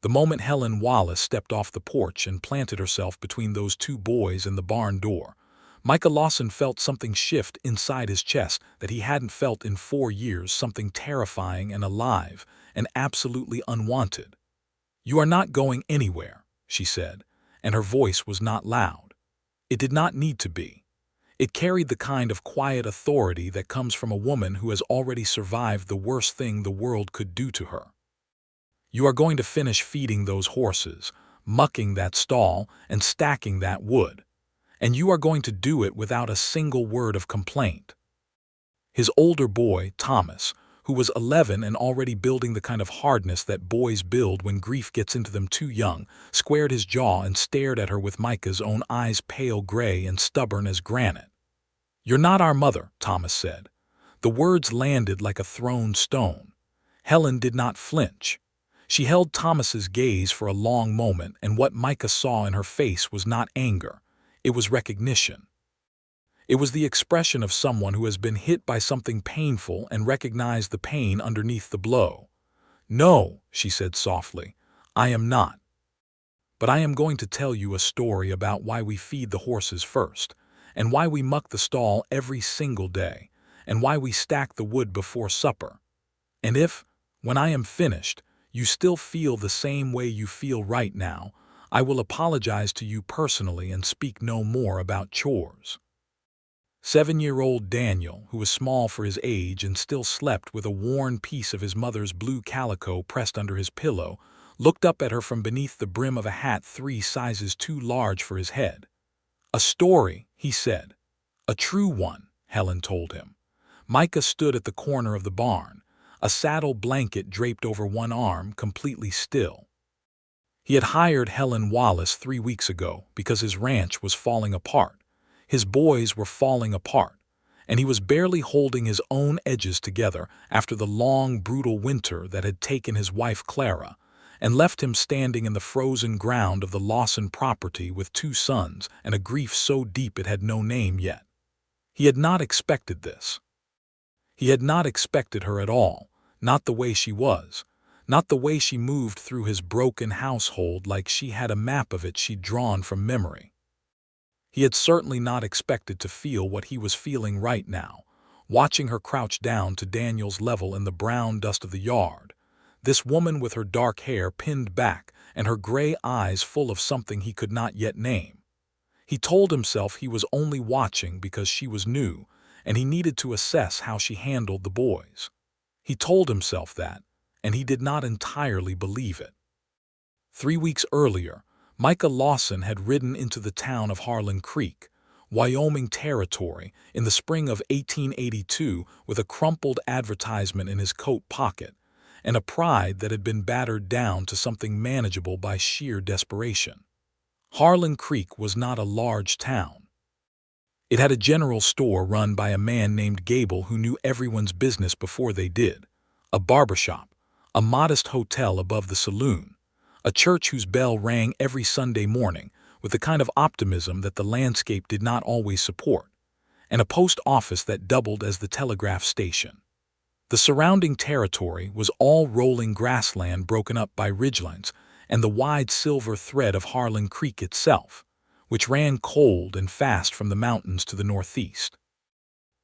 The moment Helen Wallace stepped off the porch and planted herself between those two boys and the barn door, Micah Lawson felt something shift inside his chest that he hadn't felt in 4 years, something terrifying and alive and absolutely unwanted. "You are not going anywhere," she said, and her voice was not loud. It did not need to be. It carried the kind of quiet authority that comes from a woman who has already survived the worst thing the world could do to her. "You are going to finish feeding those horses, mucking that stall, and stacking that wood. And you are going to do it without a single word of complaint." His older boy, Thomas, who was 11 and already building the kind of hardness that boys build when grief gets into them too young, squared his jaw and stared at her with Micah's own eyes pale gray and stubborn as granite. "You're not our mother," Thomas said. The words landed like a thrown stone. Helen did not flinch. She held Thomas's gaze for a long moment, and what Micah saw in her face was not anger. It was recognition. It was the expression of someone who has been hit by something painful and recognized the pain underneath the blow. "No," she said softly, "I am not. But I am going to tell you a story about why we feed the horses first, and why we muck the stall every single day, and why we stack the wood before supper. And if, when I am finished, you still feel the same way you feel right now, I will apologize to you personally and speak no more about chores." 7-year-old Daniel, who was small for his age and still slept with a worn piece of his mother's blue calico pressed under his pillow, looked up at her from beneath the brim of a hat 3 sizes too large for his head. "A story," he said. "A true one," Helen told him. Micah stood at the corner of the barn, a saddle blanket draped over one arm, completely still. He had hired Helen Wallace 3 weeks ago because his ranch was falling apart. His boys were falling apart, and he was barely holding his own edges together after the long, brutal winter that had taken his wife Clara and left him standing in the frozen ground of the Lawson property with 2 sons and a grief so deep it had no name yet. He had not expected this. He had not expected her at all, not the way she was. Not the way she moved through his broken household like she had a map of it she'd drawn from memory. He had certainly not expected to feel what he was feeling right now, watching her crouch down to Daniel's level in the brown dust of the yard, this woman with her dark hair pinned back and her gray eyes full of something he could not yet name. He told himself he was only watching because she was new, and he needed to assess how she handled the boys. He told himself that, and he did not entirely believe it. 3 weeks earlier, Micah Lawson had ridden into the town of Harlan Creek, Wyoming territory, in the spring of 1882 with a crumpled advertisement in his coat pocket, and a pride that had been battered down to something manageable by sheer desperation. Harlan Creek was not a large town. It had a general store run by a man named Gable who knew everyone's business before they did, a barbershop, a modest hotel above the saloon, a church whose bell rang every Sunday morning with the kind of optimism that the landscape did not always support, and a post office that doubled as the telegraph station. The surrounding territory was all rolling grassland broken up by ridgelines and the wide silver thread of Harlan Creek itself, which ran cold and fast from the mountains to the northeast.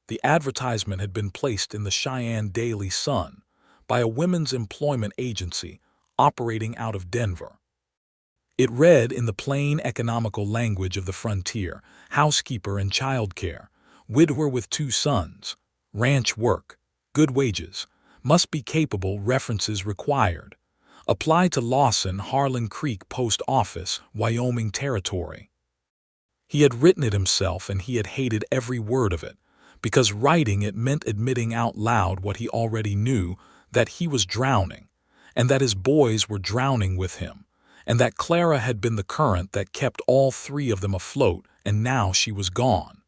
The advertisement had been placed in the Cheyenne Daily Sun by a women's employment agency operating out of Denver. It read in the plain economical language of the frontier: housekeeper and childcare, widower with 2 sons, ranch work, good wages, must be capable, references required. Apply to Lawson, Harlan Creek Post Office, Wyoming Territory. He had written it himself and he had hated every word of it, because writing it meant admitting out loud what he already knew, that he was drowning, and that his boys were drowning with him, and that Clara had been the current that kept all 3 of them afloat, and now she was gone.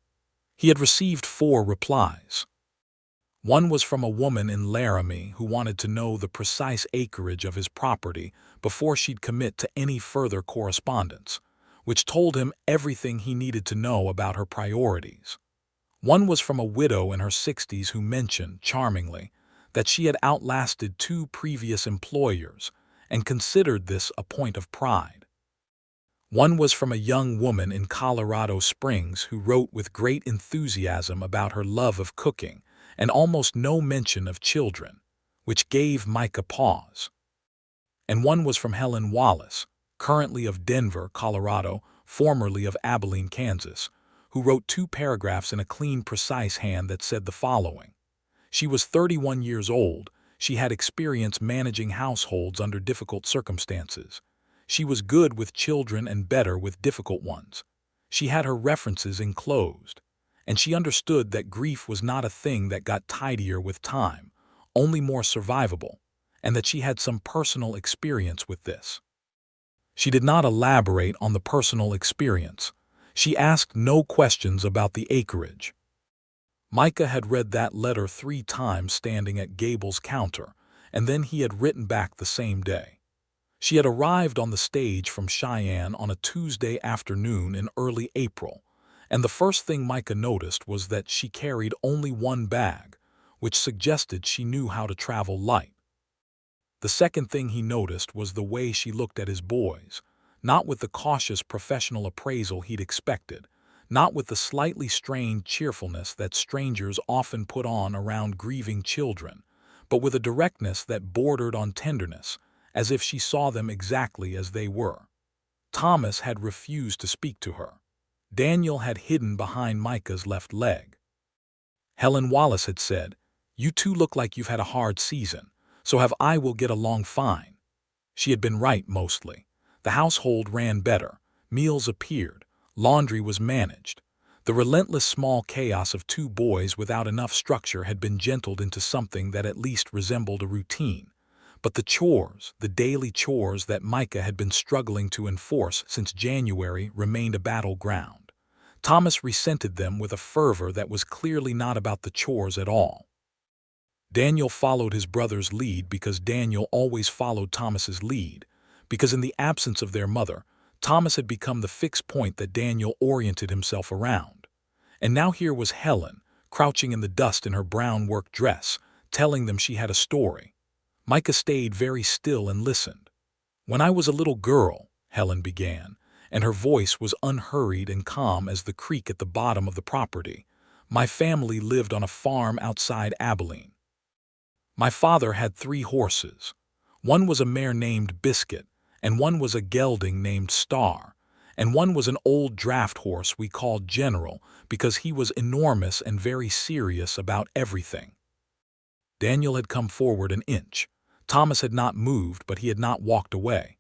He had received 4 replies. One was from a woman in Laramie who wanted to know the precise acreage of his property before she'd commit to any further correspondence, which told him everything he needed to know about her priorities. One was from a widow in her 60s who mentioned, charmingly, that she had outlasted 2 previous employers and considered this a point of pride. One was from a young woman in Colorado Springs who wrote with great enthusiasm about her love of cooking and almost no mention of children, which gave Micah pause. And one was from Helen Wallace, currently of Denver, Colorado, formerly of Abilene, Kansas, who wrote 2 paragraphs in a clean, precise hand that said the following. She was 31 years old. She had experience managing households under difficult circumstances. She was good with children and better with difficult ones. She had her references enclosed, and she understood that grief was not a thing that got tidier with time, only more survivable, and that she had some personal experience with this. She did not elaborate on the personal experience. She asked no questions about the acreage. Micah had read that letter 3 times standing at Gable's counter, and then he had written back the same day. She had arrived on the stage from Cheyenne on a Tuesday afternoon in early April, and the first thing Micah noticed was that she carried only 1 bag, which suggested she knew how to travel light. The second thing he noticed was the way she looked at his boys, not with the cautious professional appraisal he'd expected, not with the slightly strained cheerfulness that strangers often put on around grieving children, but with a directness that bordered on tenderness, as if she saw them exactly as they were. Thomas had refused to speak to her. Daniel had hidden behind Micah's left leg. Helen Wallace had said, "You 2 look like you've had a hard season, so we'll get along fine." She had been right mostly. The household ran better, meals appeared, laundry was managed. The relentless small chaos of 2 boys without enough structure had been gentled into something that at least resembled a routine. But the chores, the daily chores that Micah had been struggling to enforce since January, remained a battleground. Thomas resented them with a fervor that was clearly not about the chores at all. Daniel followed his brother's lead because Daniel always followed Thomas's lead, because in the absence of their mother, Thomas had become the fixed point that Daniel oriented himself around. And now here was Helen, crouching in the dust in her brown work dress, telling them she had a story. Micah stayed very still and listened. "When I was a little girl," Helen began, and her voice was unhurried and calm as the creek at the bottom of the property, "my family lived on a farm outside Abilene. My father had 3 horses. One was a mare named Biscuit, and one was a gelding named Star, and one was an old draft horse we called General because he was enormous and very serious about everything." Daniel had come forward an inch. Thomas had not moved, but he had not walked away.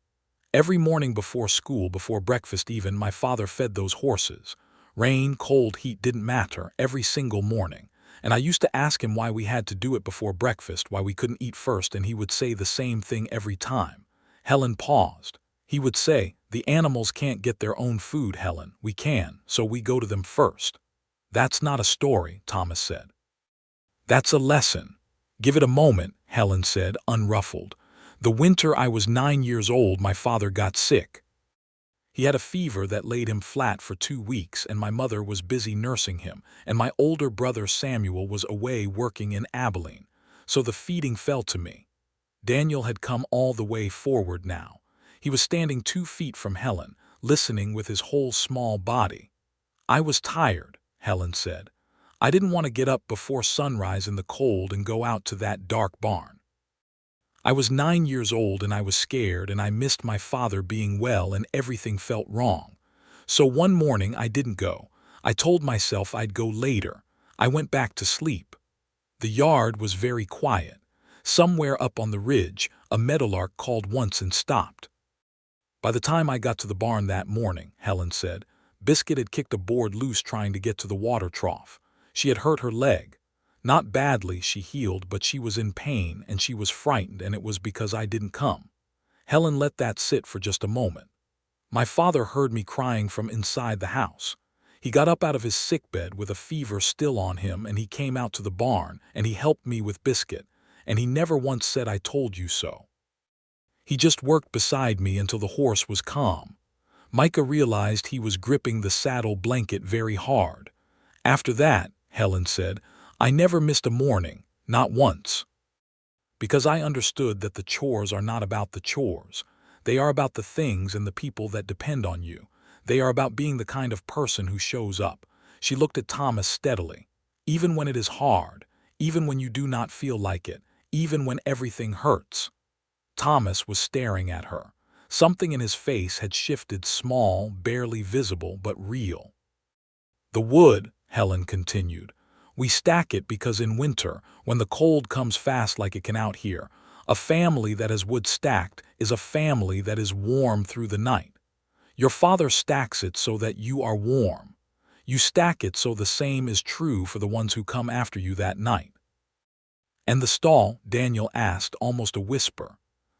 "Every morning before school, before breakfast even, my father fed those horses. Rain, cold, heat didn't matter, every single morning. And I used to ask him why we had to do it before breakfast, why we couldn't eat first, and he would say the same thing every time." Helen paused. "He would say, 'The animals can't get their own food, Helen. We can, so we go to them first.'" "That's not a story," Thomas said. "That's a lesson." "Give it a moment," Helen said, unruffled. "The winter I was 9 years old, my father got sick. He had a fever that laid him flat for 2 weeks, and my mother was busy nursing him, and my older brother Samuel was away working in Abilene, so the feeding fell to me." Daniel had come all the way forward now. He was standing 2 feet from Helen, listening with his whole small body. "I was tired," Helen said. "I didn't want to get up before sunrise in the cold and go out to that dark barn. I was 9 years old and I was scared and I missed my father being well and everything felt wrong. So one morning I didn't go. I told myself I'd go later. I went back to sleep. The yard was very quiet. Somewhere up on the ridge, a meadowlark called once and stopped. By the time I got to the barn that morning," Helen said, "Biscuit had kicked a board loose trying to get to the water trough. She had hurt her leg. Not badly, she healed, but she was in pain and she was frightened, and it was because I didn't come." Helen let that sit for just a moment. "My father heard me crying from inside the house. He got up out of his sickbed with a fever still on him, and he came out to the barn and he helped me with Biscuit, and he never once said I told you so. He just worked beside me until the horse was calm." Micah realized he was gripping the saddle blanket very hard. "After that," Helen said, "I never missed a morning, not once." because I understood that the chores are not about the chores. They are about the things and the people that depend on you. They are about being the kind of person who shows up. She looked at Thomas steadily. Even when it is hard, even when you do not feel like it, even when everything hurts. Thomas was staring at her. Something in his face had shifted, small, barely visible, but real. The wood, Helen continued. We stack it because in winter, when the cold comes fast like it can out here, a family that has wood stacked is a family that is warm through the night. Your father stacks it so that you are warm. You stack it so the same is true for the ones who come after you that night. And the stall, Daniel asked, almost a whisper.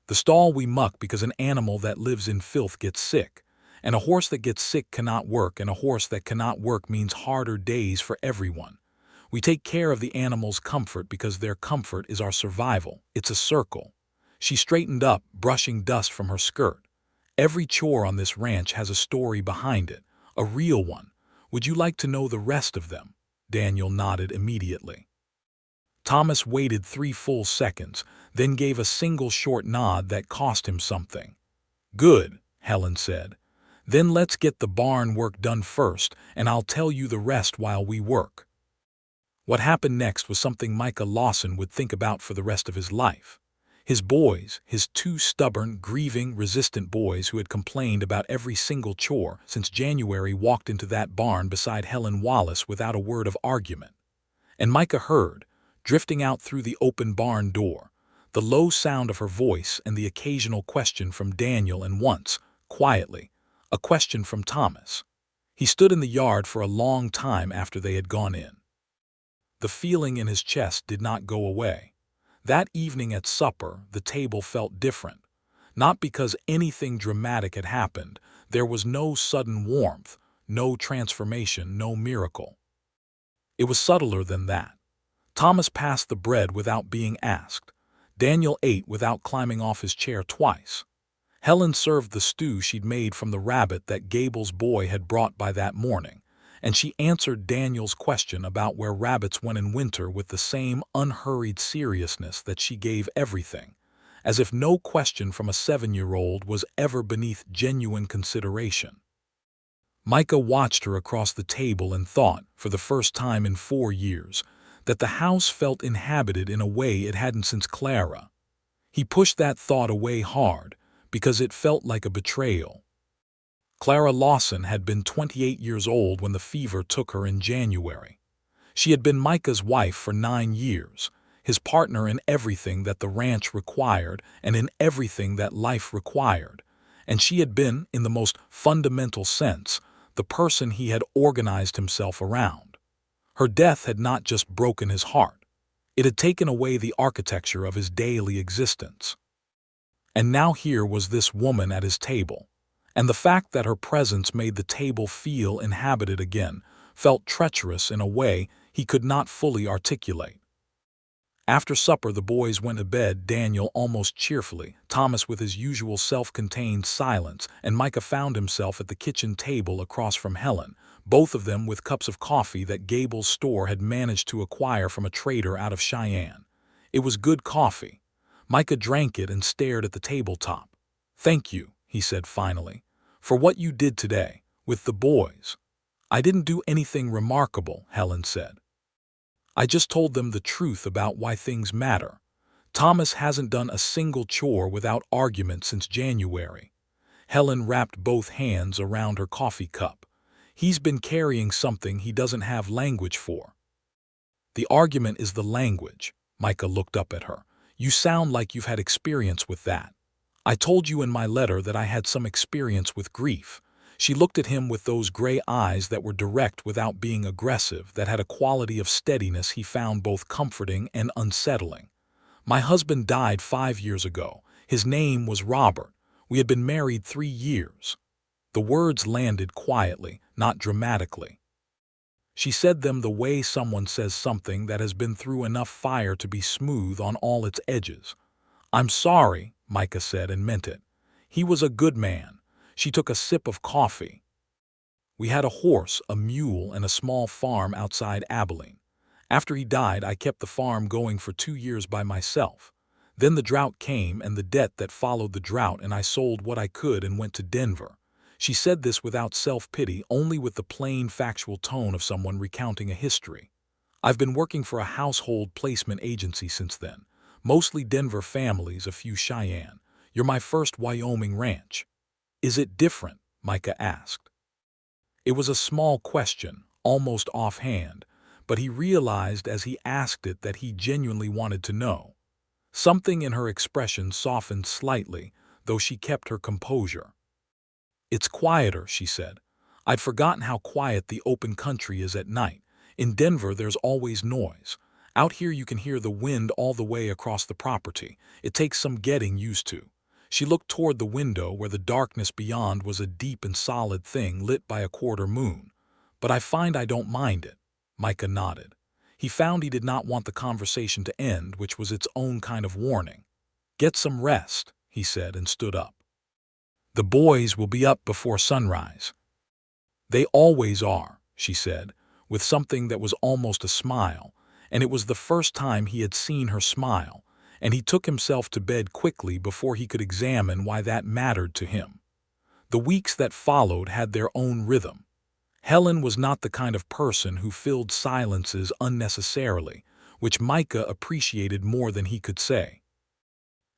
The stall we muck because an animal that lives in filth gets sick. And a horse that gets sick cannot work, and a horse that cannot work means harder days for everyone. We take care of the animal's comfort because their comfort is our survival. It's a circle. She straightened up, brushing dust from her skirt. Every chore on this ranch has a story behind it, a real one. Would you like to know the rest of them? Daniel nodded immediately. Thomas waited 3 full seconds, then gave a single short nod that cost him something. Good, Helen said. Then let's get the barn work done first, and I'll tell you the rest while we work. What happened next was something Micah Lawson would think about for the rest of his life. His boys, his 2 stubborn, grieving, resistant boys who had complained about every single chore since January, walked into that barn beside Helen Wallace without a word of argument. And Micah heard, drifting out through the open barn door, the low sound of her voice and the occasional question from Daniel, and once, quietly, a question from Thomas. He stood in the yard for a long time after they had gone in. The feeling in his chest did not go away. That evening at supper, the table felt different. Not because anything dramatic had happened. There was no sudden warmth, no transformation, no miracle. It was subtler than that. Thomas passed the bread without being asked. Daniel ate without climbing off his chair twice. Helen served the stew she'd made from the rabbit that Gable's boy had brought by that morning, and she answered Daniel's question about where rabbits went in winter with the same unhurried seriousness that she gave everything, as if no question from a 7-year-old was ever beneath genuine consideration. Micah watched her across the table and thought, for the first time in 4 years, that the house felt inhabited in a way it hadn't since Clara. He pushed that thought away hard, because it felt like a betrayal. Clara Lawson had been 28 years old when the fever took her in January. She had been Micah's wife for 9 years, his partner in everything that the ranch required and in everything that life required, and she had been, in the most fundamental sense, the person he had organized himself around. Her death had not just broken his heart. It had taken away the architecture of his daily existence. And now here was this woman at his table, and the fact that her presence made the table feel inhabited again felt treacherous in a way he could not fully articulate. After supper the boys went to bed, Daniel almost cheerfully, Thomas with his usual self-contained silence, and Micah found himself at the kitchen table across from Helen, both of them with cups of coffee that Gable's store had managed to acquire from a trader out of Cheyenne. It was good coffee. Micah drank it and stared at the tabletop. Thank you, he said finally, for what you did today, with the boys. I didn't do anything remarkable, Helen said. I just told them the truth about why things matter. Thomas hasn't done a single chore without argument since January. Helen wrapped both hands around her coffee cup. He's been carrying something he doesn't have language for. The argument is the language. Micah looked up at her. You sound like you've had experience with that. I told you in my letter that I had some experience with grief. She looked at him with those gray eyes that were direct without being aggressive, that had a quality of steadiness he found both comforting and unsettling. My husband died 5 years ago. His name was Robert. We had been married 3 years. The words landed quietly, not dramatically. She said them the way someone says something that has been through enough fire to be smooth on all its edges. I'm sorry, Micah said, and meant it. He was a good man. She took a sip of coffee. We had a horse, a mule, and a small farm outside Abilene. After he died, I kept the farm going for 2 years by myself. Then the drought came and the debt that followed the drought, and I sold what I could and went to Denver. She said this without self-pity, only with the plain factual tone of someone recounting a history. I've been working for a household placement agency since then. Mostly Denver families, a few Cheyenne. You're my first Wyoming ranch. Is it different? Micah asked. It was a small question, almost offhand, but he realized as he asked it that he genuinely wanted to know. Something in her expression softened slightly, though she kept her composure. It's quieter, she said. I'd forgotten how quiet the open country is at night. In Denver, there's always noise. Out here you can hear the wind all the way across the property. It takes some getting used to. She looked toward the window where the darkness beyond was a deep and solid thing lit by a quarter moon. But I find I don't mind it. Micah nodded. He found he did not want the conversation to end, which was its own kind of warning. Get some rest, he said, and stood up. The boys will be up before sunrise. They always are, she said, with something that was almost a smile, and it was the first time he had seen her smile, and he took himself to bed quickly before he could examine why that mattered to him. The weeks that followed had their own rhythm. Helen was not the kind of person who filled silences unnecessarily, which Micah appreciated more than he could say.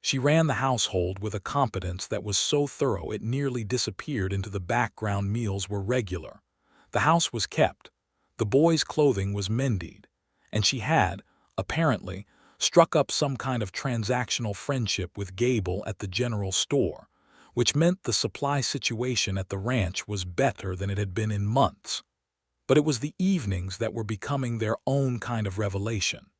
She ran the household with a competence that was so thorough it nearly disappeared into the background. Meals were regular. The house was kept. The boys' clothing was mended. And she had, apparently, struck up some kind of transactional friendship with Gable at the general store, which meant the supply situation at the ranch was better than it had been in months. But it was the evenings that were becoming their own kind of revelation.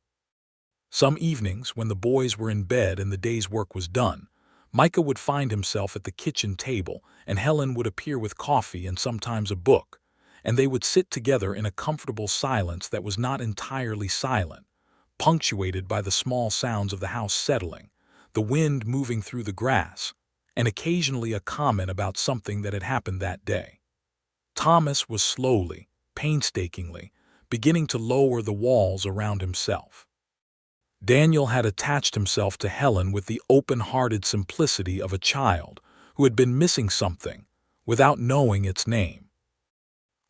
Some evenings, when the boys were in bed and the day's work was done, Micah would find himself at the kitchen table, and Helen would appear with coffee and sometimes a book, and they would sit together in a comfortable silence that was not entirely silent, punctuated by the small sounds of the house settling, the wind moving through the grass, and occasionally a comment about something that had happened that day. Thomas was slowly, painstakingly, beginning to lower the walls around himself. Daniel had attached himself to Helen with the open-hearted simplicity of a child who had been missing something without knowing its name.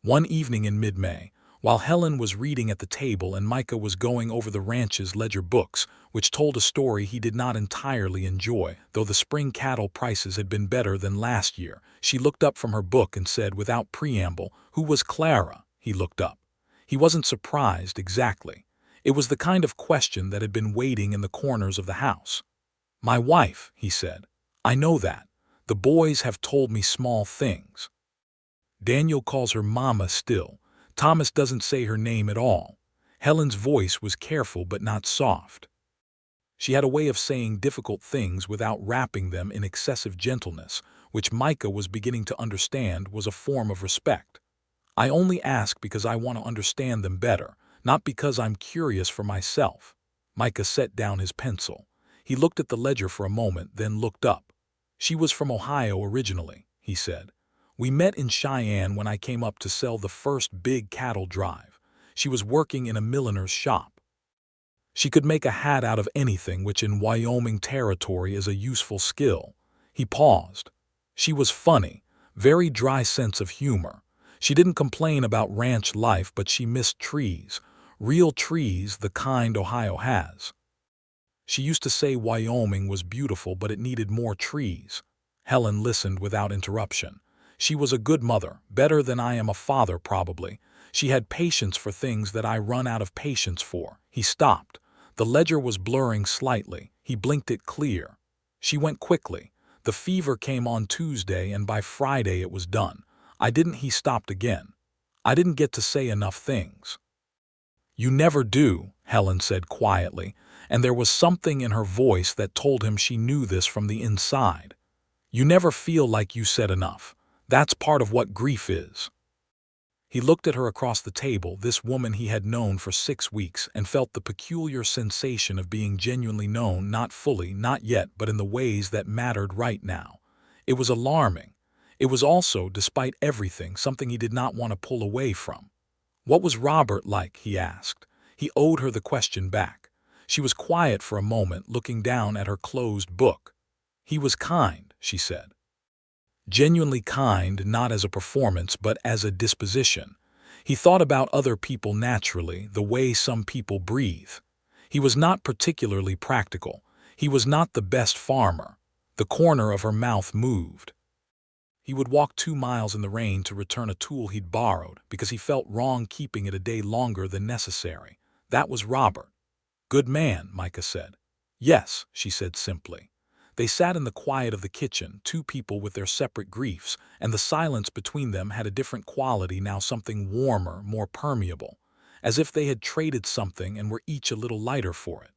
One evening in mid-May, while Helen was reading at the table and Micah was going over the ranch's ledger books, which told a story he did not entirely enjoy, though the spring cattle prices had been better than last year, she looked up from her book and said without preamble, "Who was Clara?" He looked up. He wasn't surprised exactly. It was the kind of question that had been waiting in the corners of the house. "My wife," he said. "I know that. The boys have told me small things. Daniel calls her Mama still. Thomas doesn't say her name at all." Helen's voice was careful but not soft. She had a way of saying difficult things without wrapping them in excessive gentleness, which Micah was beginning to understand was a form of respect. "I only ask because I want to understand them better, not because I'm curious for myself." Micah set down his pencil. He looked at the ledger for a moment, then looked up. "She was from Ohio originally," he said. "We met in Cheyenne when I came up to sell the first big cattle drive. She was working in a milliner's shop. She could make a hat out of anything, which in Wyoming territory is a useful skill." He paused. "She was funny, very dry sense of humor. She didn't complain about ranch life, but she missed trees, real trees, the kind Ohio has. She used to say Wyoming was beautiful, but it needed more trees." Helen listened without interruption. "She was a good mother, better than I am a father probably. She had patience for things that I run out of patience for." He stopped. The ledger was blurring slightly. He blinked it clear. "She went quickly. The fever came on Tuesday and by Friday it was done. I didn't." He stopped again. "I didn't get to say enough things." "You never do," Helen said quietly, and there was something in her voice that told him she knew this from the inside. "You never feel like you said enough. That's part of what grief is." He looked at her across the table, this woman he had known for 6 weeks, and felt the peculiar sensation of being genuinely known, not fully, not yet, but in the ways that mattered right now. It was alarming. It was also, despite everything, something he did not want to pull away from. "What was Robert like?" he asked. He owed her the question back. She was quiet for a moment, looking down at her closed book. "He was kind," she said. "Genuinely kind, not as a performance, but as a disposition. He thought about other people naturally, the way some people breathe. He was not particularly practical. He was not the best farmer." The corner of her mouth moved. "He would walk 2 miles in the rain to return a tool he'd borrowed because he felt wrong keeping it a day longer than necessary. That was Robert." "Good man," Micah said. "Yes," she said simply. They sat in the quiet of the kitchen, two people with their separate griefs, and the silence between them had a different quality now, something warmer, more permeable, as if they had traded something and were each a little lighter for it.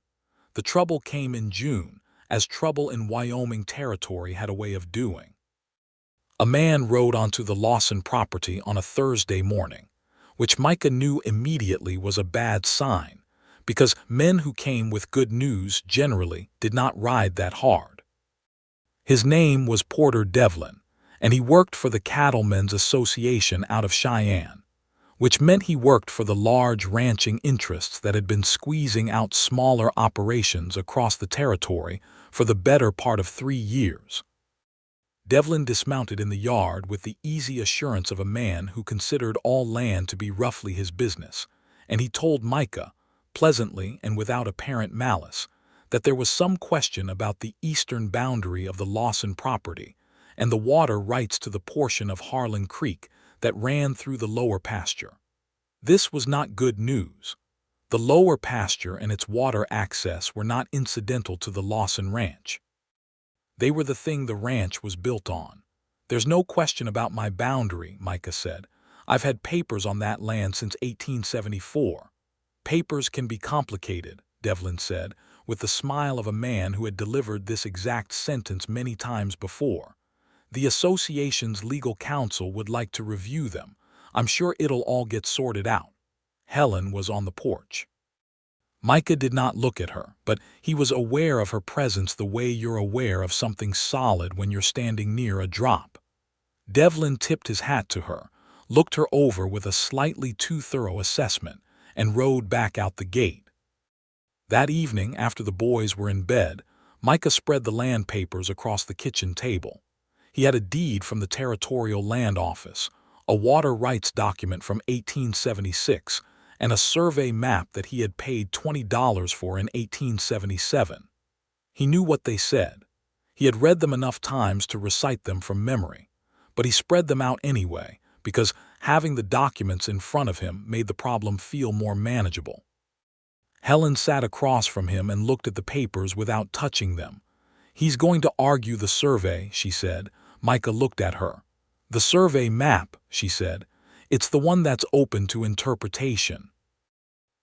The trouble came in June, as trouble in Wyoming territory had a way of doing. A man rode onto the Lawson property on a Thursday morning, which Micah knew immediately was a bad sign, because men who came with good news generally did not ride that hard. His name was Porter Devlin, and he worked for the Cattlemen's Association out of Cheyenne, which meant he worked for the large ranching interests that had been squeezing out smaller operations across the territory for the better part of 3 years. Devlin dismounted in the yard with the easy assurance of a man who considered all land to be roughly his business, and he told Micah, pleasantly and without apparent malice, that there was some question about the eastern boundary of the Lawson property and the water rights to the portion of Harlan Creek that ran through the lower pasture. This was not good news. The lower pasture and its water access were not incidental to the Lawson ranch. They were the thing the ranch was built on. "There's no question about my boundary," Micah said. "I've had papers on that land since 1874. "Papers can be complicated," Devlin said, with the smile of a man who had delivered this exact sentence many times before. "The association's legal counsel would like to review them. I'm sure it'll all get sorted out." Helen was on the porch. Micah did not look at her, but he was aware of her presence the way you're aware of something solid when you're standing near a drop. Devlin tipped his hat to her, looked her over with a slightly too thorough assessment, and rode back out the gate. That evening, after the boys were in bed, Micah spread the land papers across the kitchen table. He had a deed from the Territorial Land Office, a water rights document from 1876, and a survey map that he had paid $20 for in 1877. He knew what they said. He had read them enough times to recite them from memory, but he spread them out anyway, because having the documents in front of him made the problem feel more manageable. Helen sat across from him and looked at the papers without touching them. "He's going to argue the survey," she said. Micah looked at her. "The survey map," she said. "It's the one that's open to interpretation.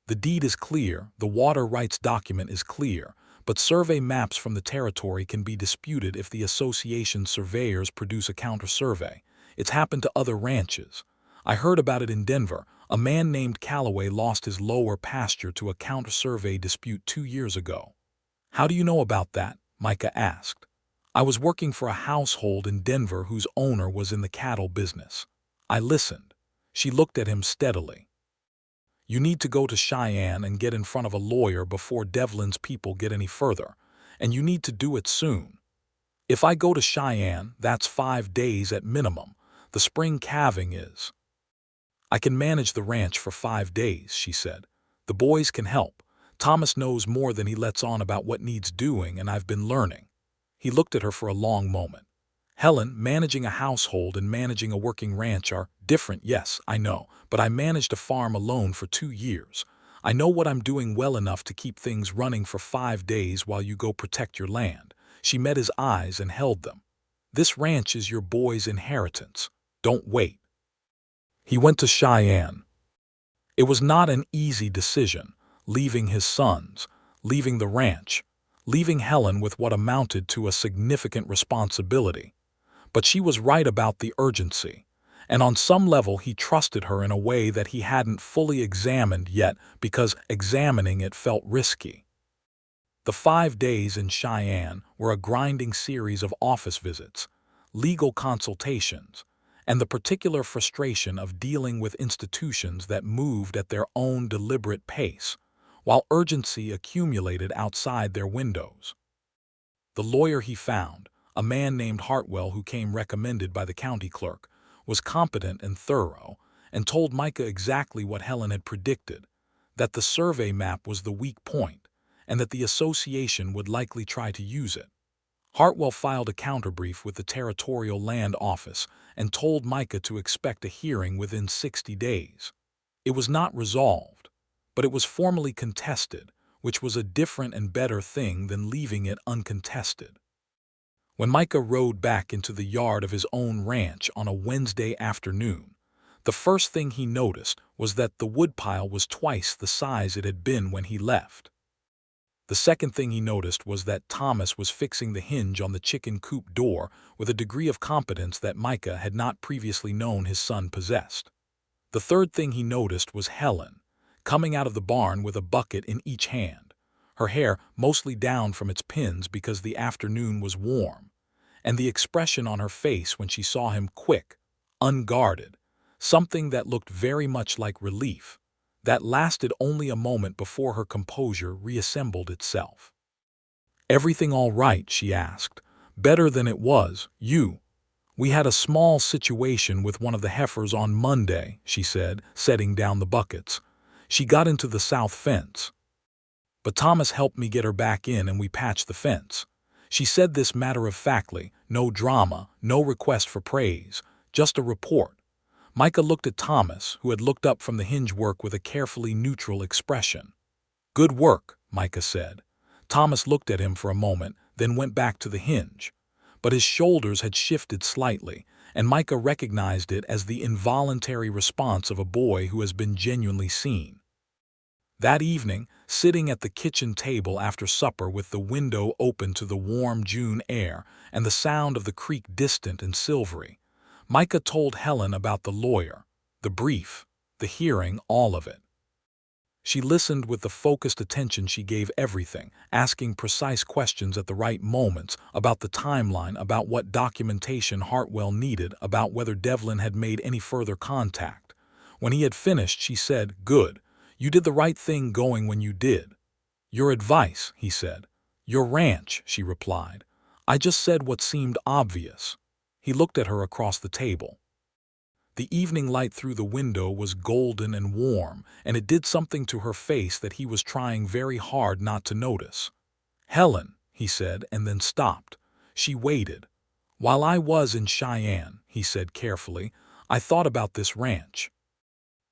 The deed is clear, the water rights document is clear, but survey maps from the territory can be disputed if the association surveyors produce a counter-survey. It's happened to other ranches. I heard about it in Denver. A man named Calloway lost his lower pasture to a counter-survey dispute 2 years ago." "How do you know about that?" Micah asked. "I was working for a household in Denver whose owner was in the cattle business. I listened." She looked at him steadily. "You need to go to Cheyenne and get in front of a lawyer before Devlin's people get any further, and you need to do it soon. If I go to Cheyenne, that's 5 days at minimum. The spring calving is." "I can manage the ranch for 5 days," she said. "The boys can help. Thomas knows more than he lets on about what needs doing, and I've been learning." He looked at her for a long moment. "Helen, managing a household and managing a working ranch are different, yes, I know, but I managed a farm alone for 2 years. I know what I'm doing well enough to keep things running for 5 days while you go protect your land." She met his eyes and held them. "This ranch is your boy's inheritance. Don't wait." He went to Cheyenne. It was not an easy decision, leaving his sons, leaving the ranch, leaving Helen with what amounted to a significant responsibility. But she was right about the urgency, and on some level he trusted her in a way that he hadn't fully examined yet because examining it felt risky. The 5 days in Cheyenne were a grinding series of office visits, legal consultations, and the particular frustration of dealing with institutions that moved at their own deliberate pace, while urgency accumulated outside their windows. The lawyer he found, a man named Hartwell who came recommended by the county clerk, was competent and thorough, and told Micah exactly what Helen had predicted, that the survey map was the weak point, and that the association would likely try to use it. Hartwell filed a counterbrief with the Territorial Land Office and told Micah to expect a hearing within 60 days. It was not resolved, but it was formally contested, which was a different and better thing than leaving it uncontested. When Micah rode back into the yard of his own ranch on a Wednesday afternoon, the first thing he noticed was that the woodpile was twice the size it had been when he left. The second thing he noticed was that Thomas was fixing the hinge on the chicken coop door with a degree of competence that Micah had not previously known his son possessed. The third thing he noticed was Helen, coming out of the barn with a bucket in each hand, her hair mostly down from its pins because the afternoon was warm, and the expression on her face when she saw him quick, unguarded, something that looked very much like relief, that lasted only a moment before her composure reassembled itself. "Everything all right?" she asked. "Better than it was, We had a small situation with one of the heifers on Monday," she said, setting down the buckets. "She got into the south fence. But Thomas helped me get her back in and we patched the fence." She said this matter-of-factly, no drama, no request for praise, just a report. Micah looked at Thomas, who had looked up from the hinge work with a carefully neutral expression. "Good work," Micah said. Thomas looked at him for a moment, then went back to the hinge. But his shoulders had shifted slightly, and Micah recognized it as the involuntary response of a boy who has been genuinely seen. That evening, sitting at the kitchen table after supper with the window open to the warm June air and the sound of the creek distant and silvery, Micah told Helen about the lawyer, the brief, the hearing, all of it. She listened with the focused attention she gave everything, asking precise questions at the right moments about the timeline, about what documentation Hartwell needed, about whether Devlin had made any further contact. When he had finished, she said, "Good. You did the right thing going when you did." "Your advice," he said. "Your ranch," she replied. "I just said what seemed obvious." He looked at her across the table. The evening light through the window was golden and warm, and it did something to her face that he was trying very hard not to notice. "Helen," he said, and then stopped. She waited. "While I was in Cheyenne," he said carefully, "I thought about this ranch.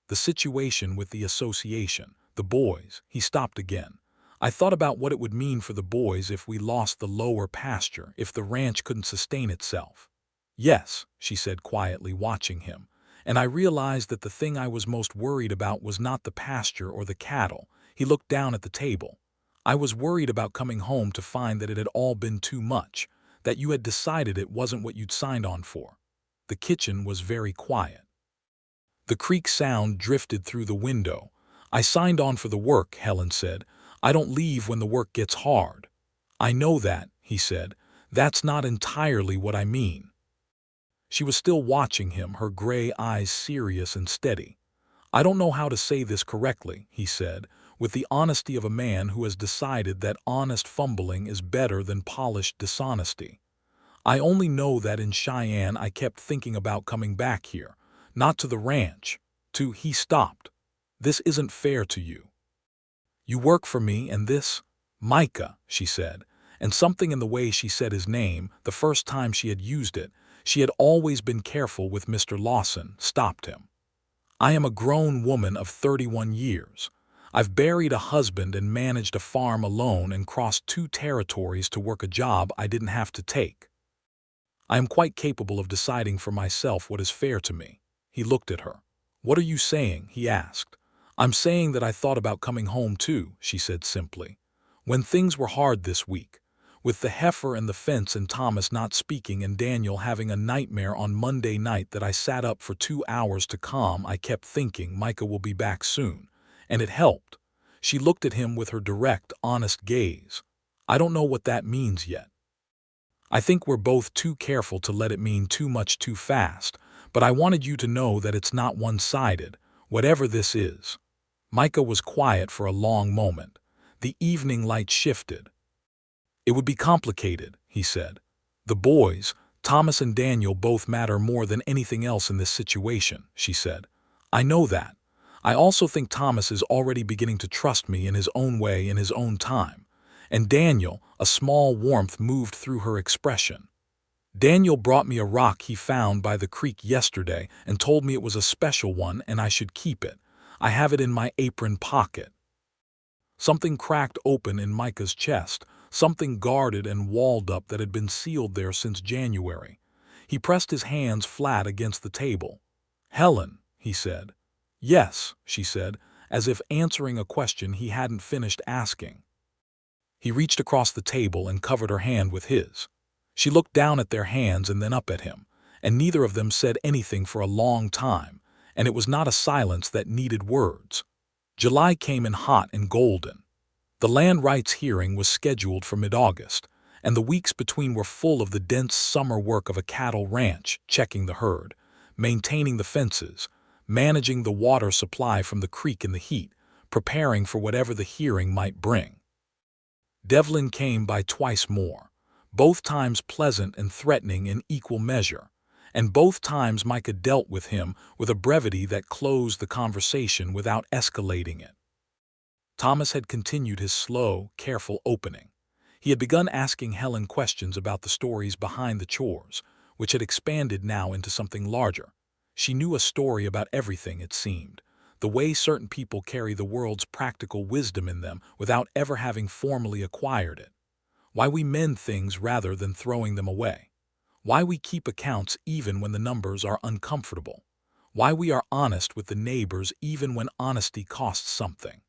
The situation with the association, the boys." He stopped again. "I thought about what it would mean for the boys if we lost the lower pasture, if the ranch couldn't sustain itself." "Yes," she said quietly, watching him, "and I realized that the thing I was most worried about was not the pasture or the cattle." He looked down at the table. "I was worried about coming home to find that it had all been too much, that you had decided it wasn't what you'd signed on for." The kitchen was very quiet. The creek sound drifted through the window. "I signed on for the work," Helen said. "I don't leave when the work gets hard." "I know that," he said. "That's not entirely what I mean." She was still watching him, her gray eyes serious and steady. "I don't know how to say this correctly," he said, with the honesty of a man who has decided that honest fumbling is better than polished dishonesty. "I only know that in Cheyenne I kept thinking about coming back here, not to the ranch, to—" He stopped. "This isn't fair to you. You work for me and this—" "Micah," she said, and something in the way she said his name, the first time she had used it, she had always been careful with Mr. Lawson, stopped him. "I am a grown woman of 31 years. I've buried a husband and managed a farm alone and crossed 2 territories to work a job I didn't have to take. I am quite capable of deciding for myself what is fair to me." He looked at her. "What are you saying?" he asked. "I'm saying that I thought about coming home too," she said simply. "When things were hard this week, with the heifer and the fence and Thomas not speaking and Daniel having a nightmare on Monday night that I sat up for 2 hours to calm, I kept thinking Micah will be back soon. And it helped." She looked at him with her direct, honest gaze. "I don't know what that means yet. I think we're both too careful to let it mean too much too fast, but I wanted you to know that it's not one-sided, whatever this is." Micah was quiet for a long moment. The evening light shifted. "It would be complicated," he said. "The boys, Thomas and Daniel, both matter more than anything else in this situation," she said. "I know that. I also think Thomas is already beginning to trust me in his own way in his own time. And Daniel," a small warmth moved through her expression. "Daniel brought me a rock he found by the creek yesterday and told me it was a special one and I should keep it. I have it in my apron pocket." Something cracked open in Micah's chest, something guarded and walled up that had been sealed there since January. He pressed his hands flat against the table. "Helen," he said. "Yes," she said, as if answering a question he hadn't finished asking. He reached across the table and covered her hand with his. She looked down at their hands and then up at him, and neither of them said anything for a long time, and it was not a silence that needed words. July came in hot and golden. The land rights hearing was scheduled for mid-August, and the weeks between were full of the dense summer work of a cattle ranch, checking the herd, maintaining the fences, managing the water supply from the creek in the heat, preparing for whatever the hearing might bring. Devlin came by twice more, both times pleasant and threatening in equal measure, and both times Micah dealt with him with a brevity that closed the conversation without escalating it. Thomas had continued his slow, careful opening. He had begun asking Helen questions about the stories behind the chores, which had expanded now into something larger. She knew a story about everything, it seemed. The way certain people carry the world's practical wisdom in them without ever having formally acquired it. Why we mend things rather than throwing them away. Why we keep accounts even when the numbers are uncomfortable. Why we are honest with the neighbors even when honesty costs something.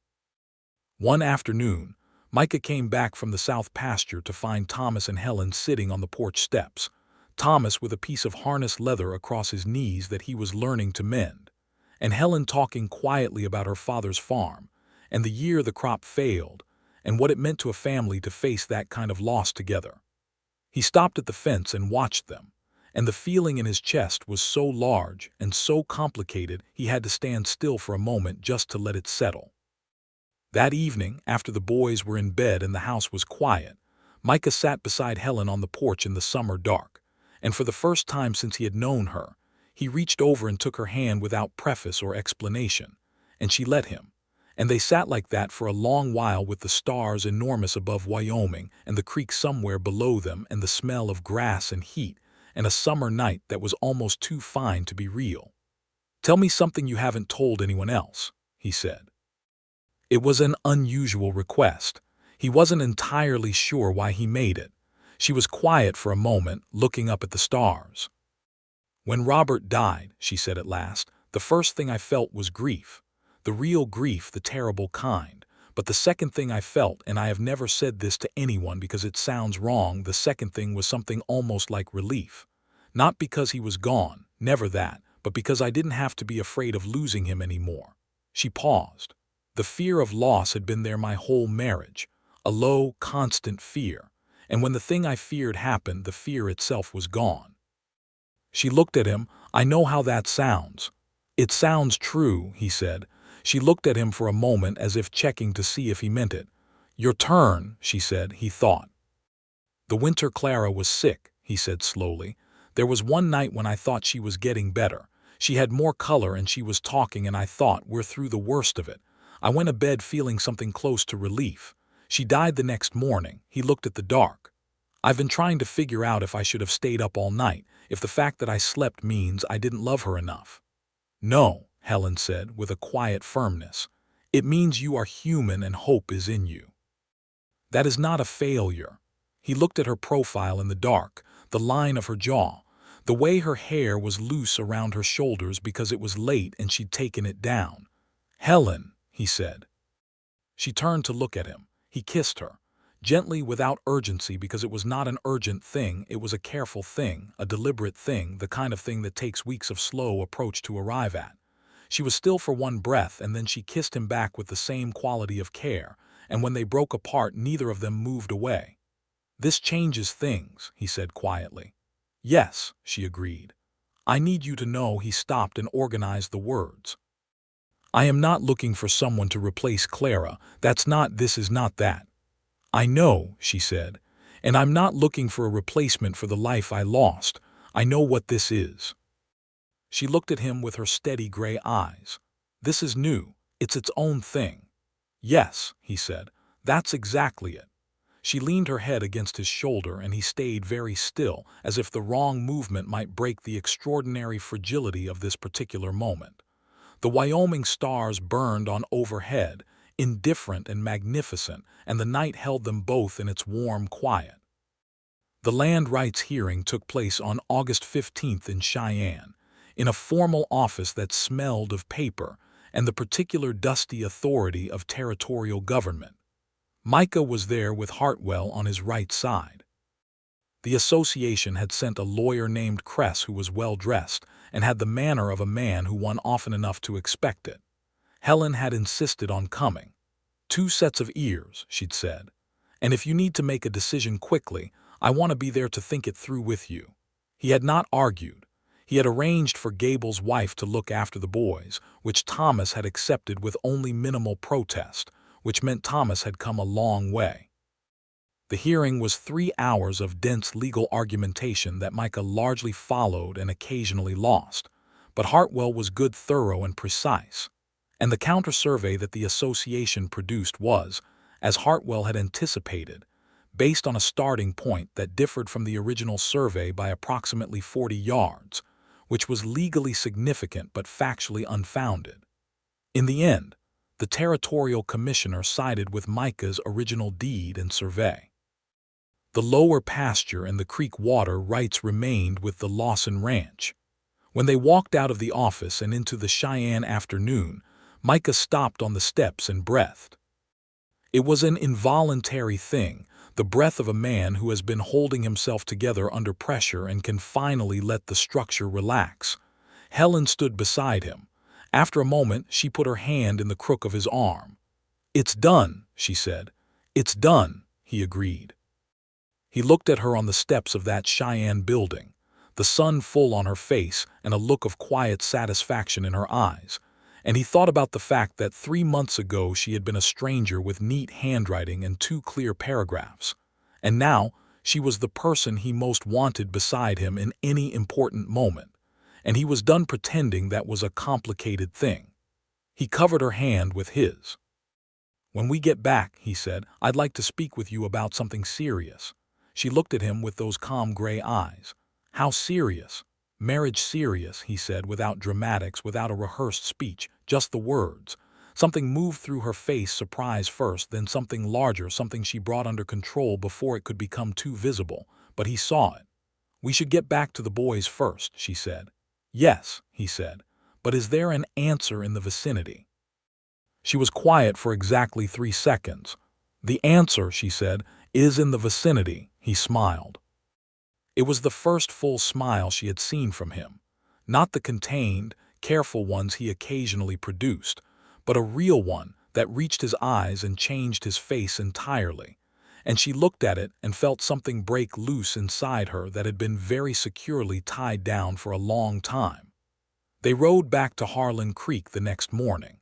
One afternoon, Micah came back from the south pasture to find Thomas and Helen sitting on the porch steps, Thomas with a piece of harness leather across his knees that he was learning to mend, and Helen talking quietly about her father's farm, and the year the crop failed, and what it meant to a family to face that kind of loss together. He stopped at the fence and watched them, and the feeling in his chest was so large and so complicated he had to stand still for a moment just to let it settle. That evening, after the boys were in bed and the house was quiet, Micah sat beside Helen on the porch in the summer dark, and for the first time since he had known her, he reached over and took her hand without preface or explanation, and she let him, and they sat like that for a long while with the stars enormous above Wyoming and the creek somewhere below them and the smell of grass and heat and a summer night that was almost too fine to be real. "Tell me something you haven't told anyone else," he said. It was an unusual request. He wasn't entirely sure why he made it. She was quiet for a moment, looking up at the stars. "When Robert died," she said at last, "the first thing I felt was grief. The real grief, the terrible kind. But the second thing I felt, and I have never said this to anyone because it sounds wrong, the second thing was something almost like relief. Not because he was gone, never that, but because I didn't have to be afraid of losing him anymore." She paused. The fear of loss had been there my whole marriage, a low, constant fear, and when the thing I feared happened, the fear itself was gone. She looked at him. "I know how that sounds." "It sounds true," he said. She looked at him for a moment as if checking to see if he meant it. "Your turn," she said, he thought. "The winter Clara was sick," he said slowly. "There was one night when I thought she was getting better. She had more color and she was talking and I thought, we're through the worst of it. I went to bed feeling something close to relief. She died the next morning." He looked at the dark. "I've been trying to figure out if I should have stayed up all night, if the fact that I slept means I didn't love her enough." "No," Helen said with a quiet firmness. "It means you are human and hope is in you. That is not a failure." He looked at her profile in the dark, the line of her jaw, the way her hair was loose around her shoulders because it was late and she'd taken it down. "Helen," he said. She turned to look at him. He kissed her, gently without urgency because it was not an urgent thing, it was a careful thing, a deliberate thing, the kind of thing that takes weeks of slow approach to arrive at. She was still for one breath and then she kissed him back with the same quality of care, and when they broke apart neither of them moved away. "This changes things," he said quietly. "Yes," she agreed. "I need you to know." He stopped and organized the words. I am not looking for someone to replace Clara. This is not that. I know, she said, and I'm not looking for a replacement for the life I lost. I know what this is. She looked at him with her steady gray eyes. This is new. It's its own thing. Yes, he said, that's exactly it. She leaned her head against his shoulder and he stayed very still, as if the wrong movement might break the extraordinary fragility of this particular moment. The Wyoming stars burned on overhead, indifferent and magnificent, and the night held them both in its warm quiet. The land rights hearing took place on August 15th in Cheyenne, in a formal office that smelled of paper and the particular dusty authority of territorial government. Micah was there with Hartwell on his right side. The association had sent a lawyer named Kress who was well-dressed and had the manner of a man who won often enough to expect it. Helen had insisted on coming. 2 sets of ears, she'd said. And if you need to make a decision quickly, I want to be there to think it through with you. He had not argued. He had arranged for Gable's wife to look after the boys, which Thomas had accepted with only minimal protest, which meant Thomas had come a long way. The hearing was 3 hours of dense legal argumentation that Micah largely followed and occasionally lost, but Hartwell was good, thorough, and precise. And the counter-survey that the association produced was, as Hartwell had anticipated, based on a starting point that differed from the original survey by approximately 40 yards, which was legally significant but factually unfounded. In the end, the territorial commissioner sided with Micah's original deed and survey. The lower pasture and the creek water rights remained with the Lawson Ranch. When they walked out of the office and into the Cheyenne afternoon, Micah stopped on the steps and breathed. It was an involuntary thing, the breath of a man who has been holding himself together under pressure and can finally let the structure relax. Helen stood beside him. After a moment, she put her hand in the crook of his arm. "It's done," she said. "It's done," he agreed. He looked at her on the steps of that Cheyenne building, the sun full on her face and a look of quiet satisfaction in her eyes, and he thought about the fact that 3 months ago she had been a stranger with neat handwriting and 2 clear paragraphs, and now she was the person he most wanted beside him in any important moment. And he was done pretending that was a complicated thing. He covered her hand with his. "When we get back," he said, "I'd like to speak with you about something serious." She looked at him with those calm gray eyes. "How serious?" "Marriage serious," he said, without dramatics, without a rehearsed speech, just the words. Something moved through her face, surprise first, then something larger, something she brought under control before it could become too visible, but he saw it. "We should get back to the boys first," she said. "Yes," he said, "but is there an answer in the vicinity?" She was quiet for exactly 3 seconds. "The answer," she said, "is in the vicinity," he smiled. It was the first full smile she had seen from him, not the contained, careful ones he occasionally produced, but a real one that reached his eyes and changed his face entirely. And she looked at it and felt something break loose inside her that had been very securely tied down for a long time. They rode back to Harlan Creek the next morning.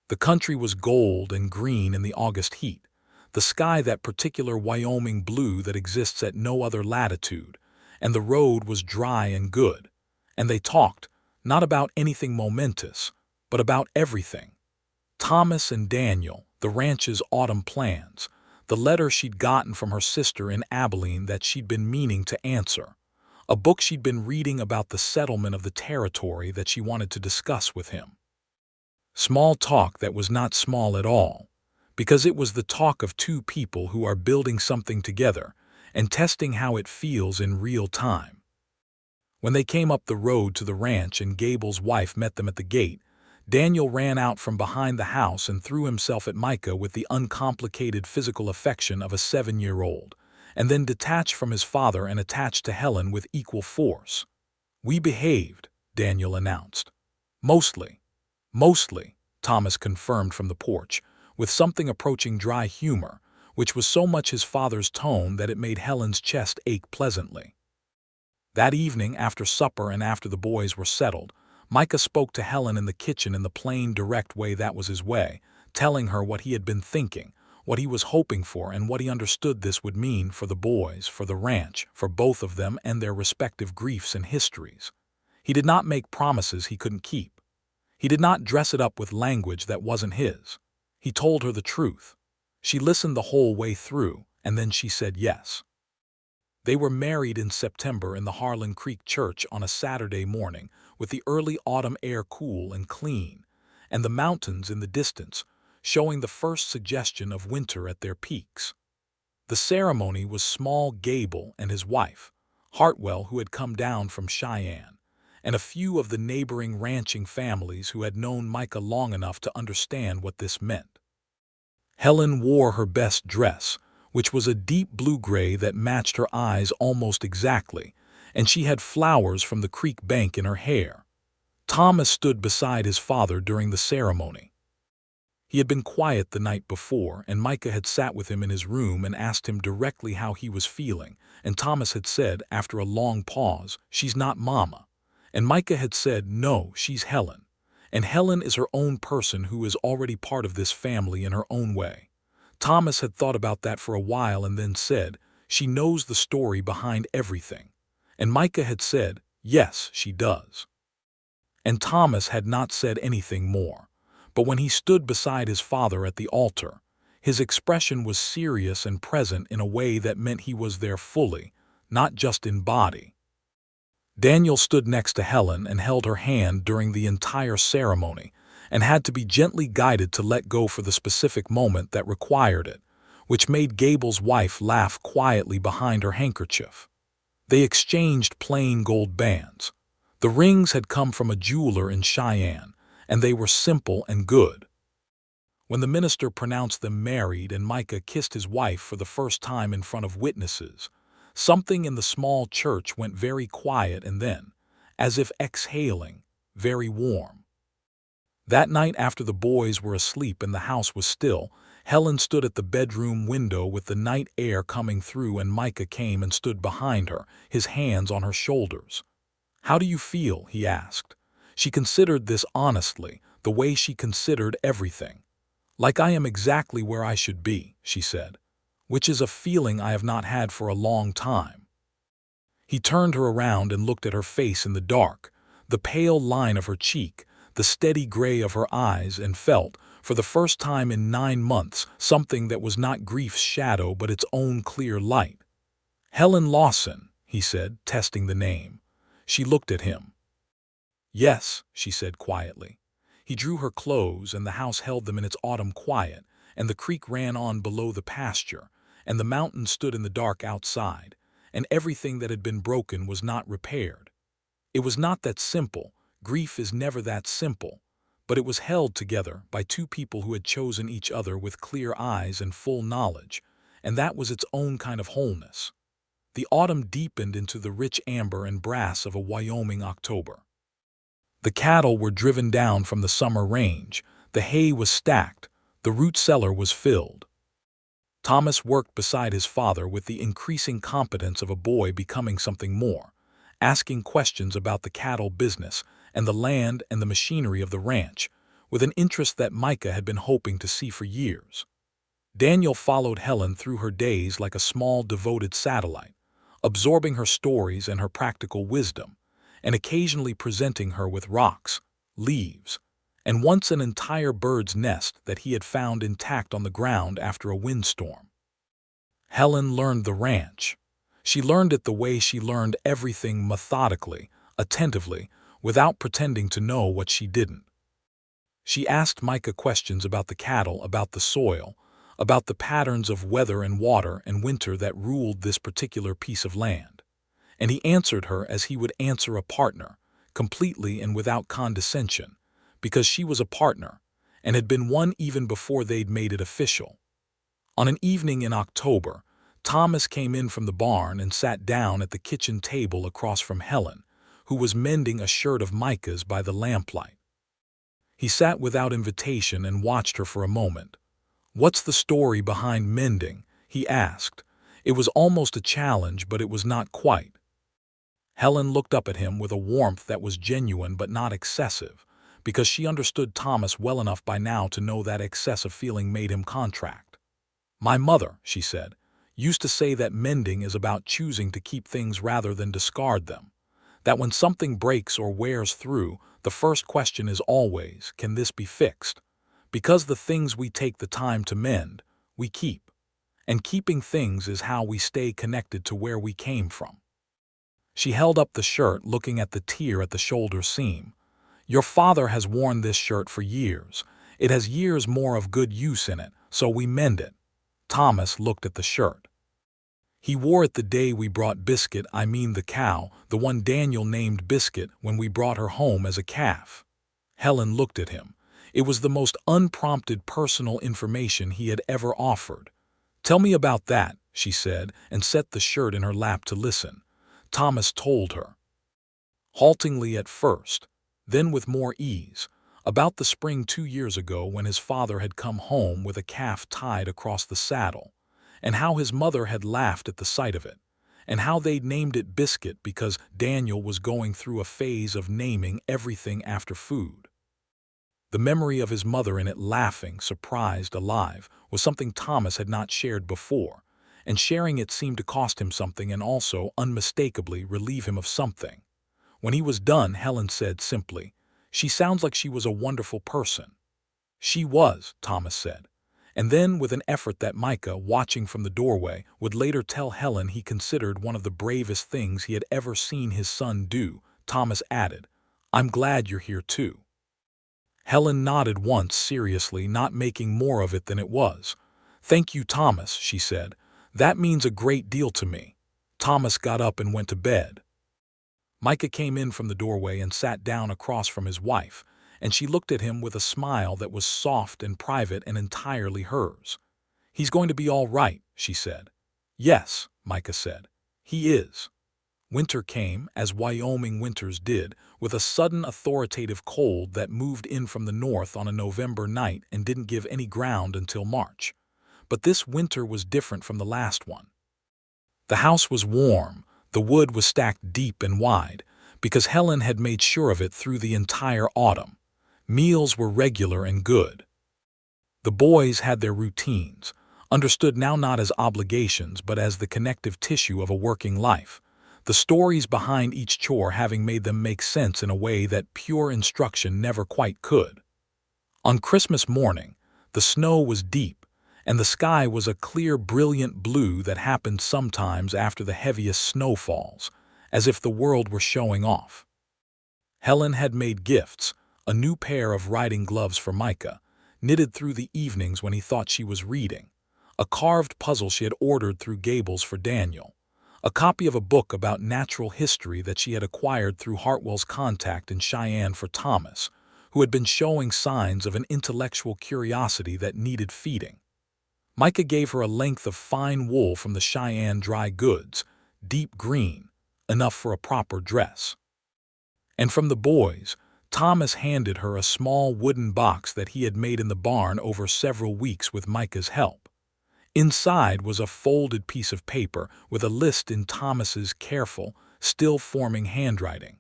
The country was gold and green in the August heat, the sky that particular Wyoming blue that exists at no other latitude, and the road was dry and good. And they talked, not about anything momentous, but about everything. Thomas and Daniel, the ranch's autumn plans, the letter she'd gotten from her sister in Abilene that she'd been meaning to answer, a book she'd been reading about the settlement of the territory that she wanted to discuss with him. Small talk that was not small at all, because it was the talk of 2 people who are building something together and testing how it feels in real time. When they came up the road to the ranch and Gable's wife met them at the gate, Daniel ran out from behind the house and threw himself at Micah with the uncomplicated physical affection of a 7-year-old, and then detached from his father and attached to Helen with equal force. "We behaved," Daniel announced. Mostly, Thomas confirmed from the porch, with something approaching dry humor, which was so much his father's tone that it made Helen's chest ache pleasantly. That evening, after supper and after the boys were settled, Micah spoke to Helen in the kitchen in the plain, direct way that was his way, telling her what he had been thinking, what he was hoping for, and what he understood this would mean for the boys, for the ranch, for both of them and their respective griefs and histories. He did not make promises he couldn't keep. He did not dress it up with language that wasn't his. He told her the truth. She listened the whole way through, and then she said yes. They were married in September in the Harlan Creek Church on a Saturday morning, with the early autumn air cool and clean, and the mountains in the distance, showing the first suggestion of winter at their peaks. The ceremony was small Gable and his wife, Hartwell, who had come down from Cheyenne, and a few of the neighboring ranching families who had known Micah long enough to understand what this meant. Helen wore her best dress, which was a deep blue-gray that matched her eyes almost exactly, and she had flowers from the creek bank in her hair. Thomas stood beside his father during the ceremony. He had been quiet the night before, and Micah had sat with him in his room and asked him directly how he was feeling, and Thomas had said, after a long pause, "She's not Mama." And Micah had said, "No, she's Helen. And Helen is her own person who is already part of this family in her own way." Thomas had thought about that for a while and then said, "She knows the story behind everything." And Micah had said, "Yes, she does." And Thomas had not said anything more. But when he stood beside his father at the altar, his expression was serious and present in a way that meant he was there fully, not just in body. Daniel stood next to Helen and held her hand during the entire ceremony, and had to be gently guided to let go for the specific moment that required it, which made Gable's wife laugh quietly behind her handkerchief. They exchanged plain gold bands. The rings had come from a jeweler in Cheyenne, and they were simple and good. When the minister pronounced them married and Micah kissed his wife for the first time in front of witnesses, something in the small church went very quiet and then, as if exhaling, very warm. That night, after the boys were asleep and the house was still, Helen stood at the bedroom window with the night air coming through, and Micah came and stood behind her, his hands on her shoulders. "How do you feel?" he asked. She considered this honestly, the way she considered everything. "Like I am exactly where I should be," she said, "which is a feeling I have not had for a long time." He turned her around and looked at her face in the dark, the pale line of her cheek, the steady gray of her eyes, and felt, for the first time in 9 months, something that was not grief's shadow but its own clear light. "Helen Lawson," he said, testing the name. She looked at him. "Yes," she said quietly. He drew her close, and the house held them in its autumn quiet, and the creek ran on below the pasture, and the mountain stood in the dark outside, and everything that had been broken was not repaired. It was not that simple. Grief is never that simple. But it was held together by two people who had chosen each other with clear eyes and full knowledge, and that was its own kind of wholeness. The autumn deepened into the rich amber and brass of a Wyoming October. The cattle were driven down from the summer range, the hay was stacked, the root cellar was filled. Thomas worked beside his father with the increasing competence of a boy becoming something more, asking questions about the cattle business and the land and the machinery of the ranch, with an interest that Micah had been hoping to see for years. Daniel followed Helen through her days like a small, devoted satellite, absorbing her stories and her practical wisdom, and occasionally presenting her with rocks, leaves, and once an entire bird's nest that he had found intact on the ground after a windstorm. Helen learned the ranch. She learned it the way she learned everything, methodically, attentively, without pretending to know what she didn't. She asked Micah questions about the cattle, about the soil, about the patterns of weather and water and winter that ruled this particular piece of land. And he answered her as he would answer a partner, completely and without condescension, because she was a partner, and had been one even before they'd made it official. On an evening in October, Thomas came in from the barn and sat down at the kitchen table across from Helen, who was mending a shirt of Micah's by the lamplight. He sat without invitation and watched her for a moment. "What's the story behind mending?" he asked. It was almost a challenge, but it was not quite. Helen looked up at him with a warmth that was genuine but not excessive, because she understood Thomas well enough by now to know that excessive feeling made him contract. "My mother," she said, "used to say that mending is about choosing to keep things rather than discard them. That when something breaks or wears through, the first question is always, can this be fixed? Because the things we take the time to mend, we keep. And keeping things is how we stay connected to where we came from." She held up the shirt, looking at the tear at the shoulder seam. "Your father has worn this shirt for years. It has years more of good use in it, so we mend it." Thomas looked at the shirt. "He wore it the day we brought Biscuit, I mean the cow, the one Daniel named Biscuit, when we brought her home as a calf." Helen looked at him. It was the most unprompted personal information he had ever offered. "Tell me about that," she said, and set the shirt in her lap to listen. Thomas told her, haltingly at first, then with more ease, about the spring 2 years ago when his father had come home with a calf tied across the saddle, and how his mother had laughed at the sight of it, and how they'd named it Biscuit because Daniel was going through a phase of naming everything after food. The memory of his mother in it laughing, surprised, alive, was something Thomas had not shared before, and sharing it seemed to cost him something and also, unmistakably, relieve him of something. When he was done, Helen said simply, "She sounds like she was a wonderful person." "She was," Thomas said. And then, with an effort that Micah, watching from the doorway, would later tell Helen he considered one of the bravest things he had ever seen his son do, Thomas added, "I'm glad you're here too." Helen nodded once seriously, not making more of it than it was. "Thank you, Thomas," she said. "That means a great deal to me." Thomas got up and went to bed. Micah came in from the doorway and sat down across from his wife, and she looked at him with a smile that was soft and private and entirely hers. "He's going to be all right," she said. "Yes," Micah said. "He is." Winter came, as Wyoming winters did, with a sudden authoritative cold that moved in from the north on a November night and didn't give any ground until March. But this winter was different from the last one. The house was warm, the wood was stacked deep and wide, because Helen had made sure of it through the entire autumn. Meals were regular and good. The boys had their routines, understood now not as obligations but as the connective tissue of a working life, the stories behind each chore having made them make sense in a way that pure instruction never quite could. On Christmas morning, the snow was deep, and the sky was a clear, brilliant blue that happened sometimes after the heaviest snowfalls, as if the world were showing off. Helen had made gifts, a new pair of riding gloves for Micah, knitted through the evenings when he thought she was reading, a carved puzzle she had ordered through Gables for Daniel, a copy of a book about natural history that she had acquired through Hartwell's contact in Cheyenne for Thomas, who had been showing signs of an intellectual curiosity that needed feeding. Micah gave her a length of fine wool from the Cheyenne dry goods, deep green, enough for a proper dress. And from the boys, Thomas handed her a small wooden box that he had made in the barn over several weeks with Micah's help. Inside was a folded piece of paper with a list in Thomas's careful, still-forming handwriting.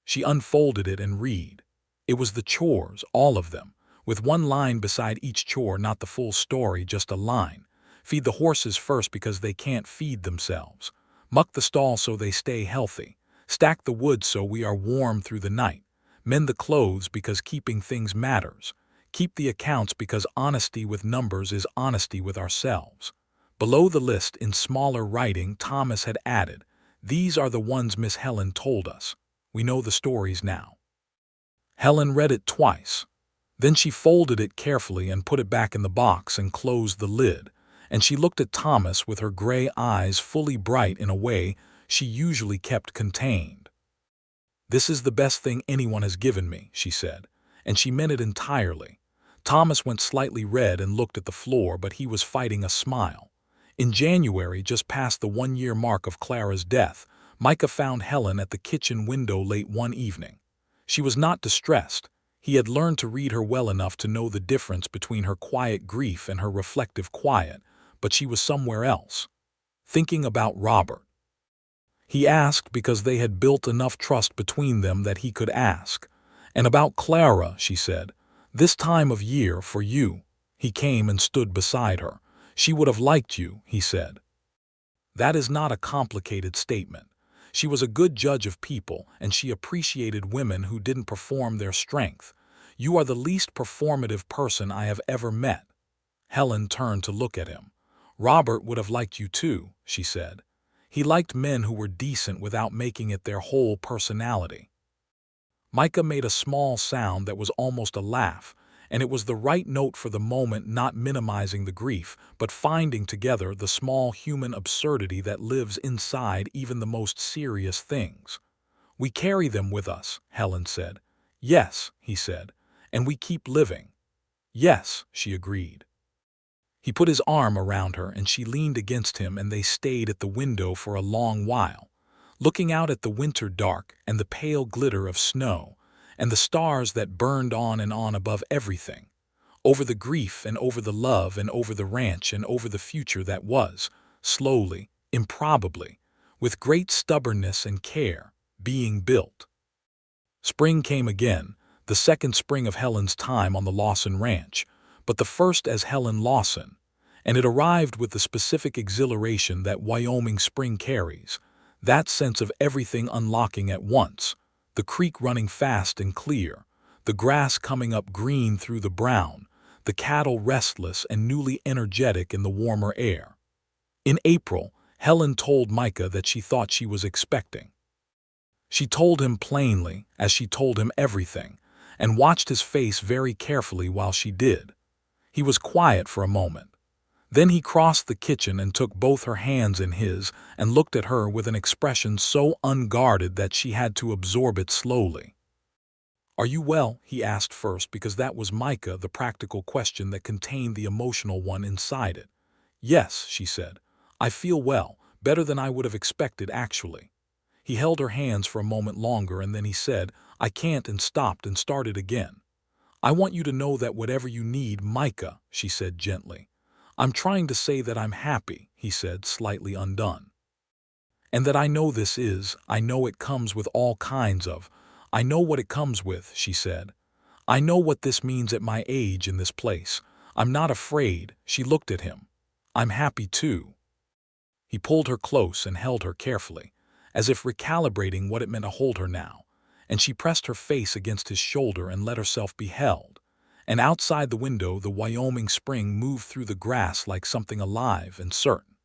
She unfolded it and read. It was the chores, all of them, with one line beside each chore, not the full story, just a line. Feed the horses first because they can't feed themselves. Muck the stall so they stay healthy. Stack the wood so we are warm through the night. Mend the clothes because keeping things matters. Keep the accounts because honesty with numbers is honesty with ourselves. Below the list, in smaller writing, Thomas had added, "These are the ones Miss Helen told us. We know the stories now." Helen read it twice. Then she folded it carefully and put it back in the box and closed the lid, and she looked at Thomas with her gray eyes fully bright in a way she usually kept contained. "This is the best thing anyone has given me," she said, and she meant it entirely. Thomas went slightly red and looked at the floor, but he was fighting a smile. In January, just past the 1-year mark of Clara's death, Micah found Helen at the kitchen window late one evening. She was not distressed. He had learned to read her well enough to know the difference between her quiet grief and her reflective quiet, but she was somewhere else. Thinking about Robert. He asked because they had built enough trust between them that he could ask. And about Clara, she said, this time of year for you. He came and stood beside her. She would have liked you, he said. That is not a complicated statement. She was a good judge of people, and she appreciated women who didn't perform their strength. You are the least performative person I have ever met. Helen turned to look at him. Robert would have liked you too, she said. He liked men who were decent without making it their whole personality. Micah made a small sound that was almost a laugh, and it was the right note for the moment, not minimizing the grief, but finding together the small human absurdity that lives inside even the most serious things. We carry them with us, Helen said. Yes, he said, and we keep living. Yes, she agreed. He put his arm around her and she leaned against him, and they stayed at the window for a long while, looking out at the winter dark and the pale glitter of snow and the stars that burned on and on above everything, over the grief and over the love and over the ranch and over the future that was, slowly, improbably, with great stubbornness and care, being built. Spring came again, the second spring of Helen's time on the Lawson ranch, but the first as Helen Lawson, and it arrived with the specific exhilaration that Wyoming spring carries, that sense of everything unlocking at once, the creek running fast and clear, the grass coming up green through the brown, the cattle restless and newly energetic in the warmer air. In April, Helen told Micah that she thought she was expecting. She told him plainly, as she told him everything, and watched his face very carefully while she did. He was quiet for a moment. Then he crossed the kitchen and took both her hands in his and looked at her with an expression so unguarded that she had to absorb it slowly. Are you well? He asked first, because that was Micah, the practical question that contained the emotional one inside it. Yes, she said. I feel well, better than I would have expected, actually. He held her hands for a moment longer and then he said, I can't, and stopped and started again. I want you to know that whatever you need, Micah, she said gently. I'm trying to say that I'm happy, he said, slightly undone. And that I know I know it comes with all kinds of, I know what it comes with, she said. I know what this means at my age in this place. I'm not afraid, she looked at him. I'm happy too. He pulled her close and held her carefully, as if recalibrating what it meant to hold her now, and she pressed her face against his shoulder and let herself be held. And outside the window, the Wyoming spring moved through the grass like something alive and certain.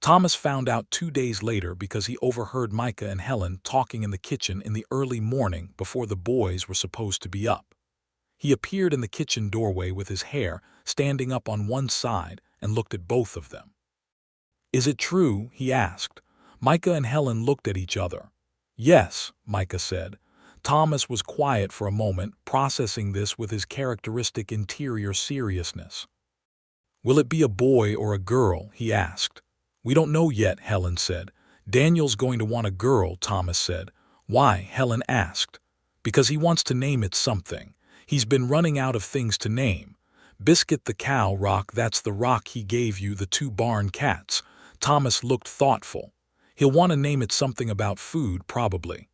Thomas found out 2 days later because he overheard Micah and Helen talking in the kitchen in the early morning before the boys were supposed to be up. He appeared in the kitchen doorway with his hair standing up on one side and looked at both of them. Is it true? He asked. Micah and Helen looked at each other. Yes, Micah said. Thomas was quiet for a moment, processing this with his characteristic interior seriousness. Will it be a boy or a girl? He asked. We don't know yet, Helen said. Daniel's going to want a girl, Thomas said. Why? Helen asked. Because he wants to name it something. He's been running out of things to name. Biscuit the cow, Rock, that's the rock he gave you, the 2 barn cats. Thomas looked thoughtful. He'll want to name it something about food, probably.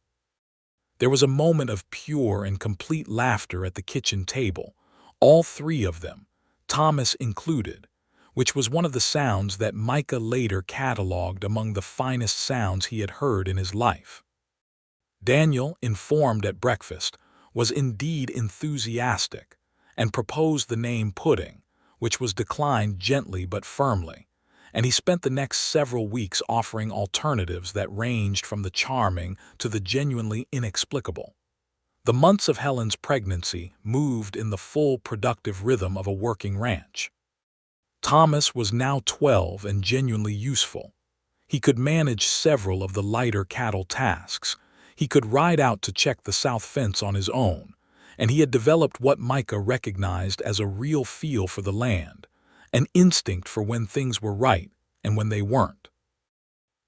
There was a moment of pure and complete laughter at the kitchen table, all 3 of them, Thomas included, which was one of the sounds that Micah later cataloged among the finest sounds he had heard in his life. Daniel, informed at breakfast, was indeed enthusiastic, and proposed the name Pudding, which was declined gently but firmly, and he spent the next several weeks offering alternatives that ranged from the charming to the genuinely inexplicable. The months of Helen's pregnancy moved in the full productive rhythm of a working ranch. Thomas was now 12 and genuinely useful. He could manage several of the lighter cattle tasks. He could ride out to check the south fence on his own, and he had developed what Micah recognized as a real feel for the land, an instinct for when things were right and when they weren't.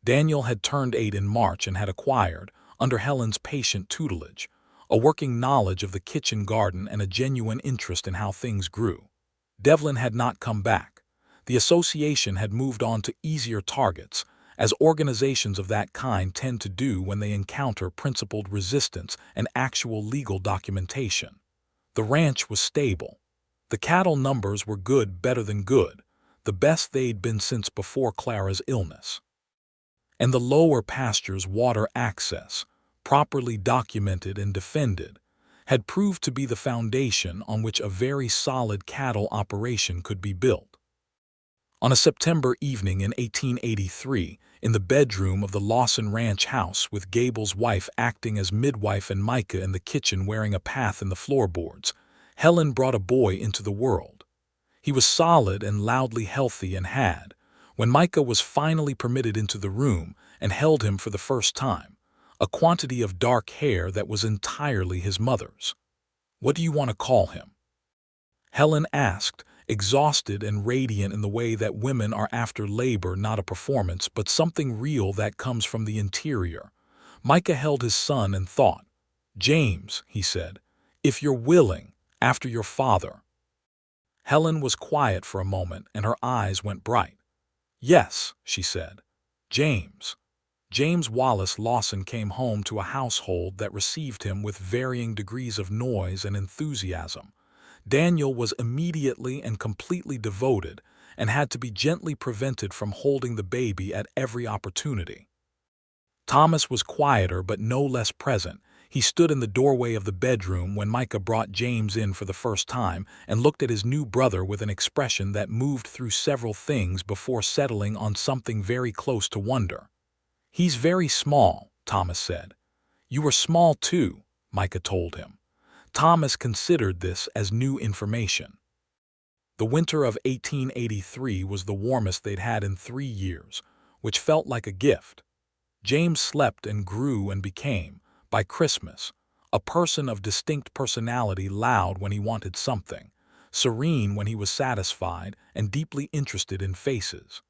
Daniel had turned 8 in March and had acquired, under Helen's patient tutelage, a working knowledge of the kitchen garden and a genuine interest in how things grew. Devlin had not come back. The association had moved on to easier targets, as organizations of that kind tend to do when they encounter principled resistance and actual legal documentation. The ranch was stable. The cattle numbers were good, better than good, the best they'd been since before Clara's illness. And the lower pastures' water access, properly documented and defended, had proved to be the foundation on which a very solid cattle operation could be built. On a September evening in 1883, in the bedroom of the Lawson Ranch house, with Gable's wife acting as midwife and Micah in the kitchen wearing a path in the floorboards, Helen brought a boy into the world. He was solid and loudly healthy and had, when Micah was finally permitted into the room and held him for the first time, a quantity of dark hair that was entirely his mother's. "What do you want to call him?" Helen asked, exhausted and radiant in the way that women are after labor, not a performance, but something real that comes from the interior. Micah held his son and thought. "James," he said, "if you're willing, after your father." Helen was quiet for a moment, and her eyes went bright. "Yes," she said, "James." James Wallace Lawson came home to a household that received him with varying degrees of noise and enthusiasm. Daniel was immediately and completely devoted and had to be gently prevented from holding the baby at every opportunity. Thomas was quieter but no less present. He stood in the doorway of the bedroom when Micah brought James in for the first time and looked at his new brother with an expression that moved through several things before settling on something very close to wonder. "He's very small," Thomas said. "You were small too," Micah told him. Thomas considered this as new information. The winter of 1883 was the warmest they'd had in 3 years, which felt like a gift. James slept and grew and became, by Christmas, a person of distinct personality, loud when he wanted something, serene when he was satisfied, and deeply interested in faces.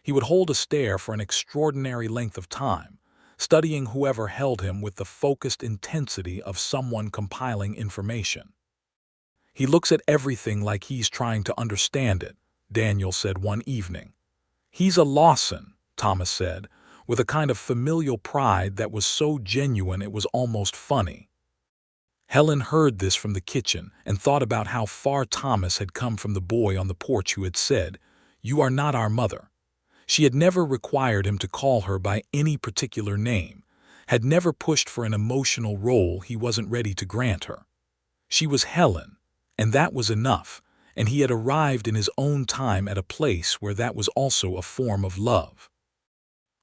He would hold a stare for an extraordinary length of time, studying whoever held him with the focused intensity of someone compiling information. "He looks at everything like he's trying to understand it," Daniel said one evening. "He's a Lawson," Thomas said, with a kind of familial pride that was so genuine it was almost funny. Helen heard this from the kitchen and thought about how far Thomas had come from the boy on the porch who had said, "You are not our mother." She had never required him to call her by any particular name, had never pushed for an emotional role he wasn't ready to grant her. She was Helen, and that was enough, and he had arrived in his own time at a place where that was also a form of love.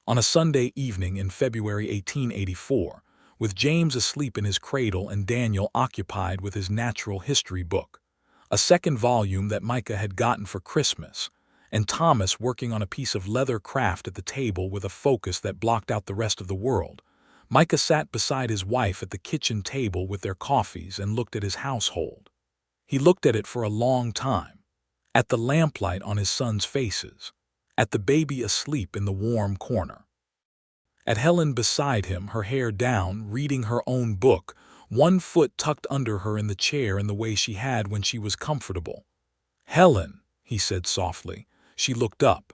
On a Sunday evening in February 1884, with James asleep in his cradle and Daniel occupied with his natural history book, a second volume that Micah had gotten for Christmas, and Thomas working on a piece of leather craft at the table with a focus that blocked out the rest of the world, Micah sat beside his wife at the kitchen table with their coffees and looked at his household. He looked at it for a long time, at the lamplight on his son's faces, at the baby asleep in the warm corner, at Helen beside him, her hair down, reading her own book, one foot tucked under her in the chair in the way she had when she was comfortable. "Helen," he said softly. She looked up.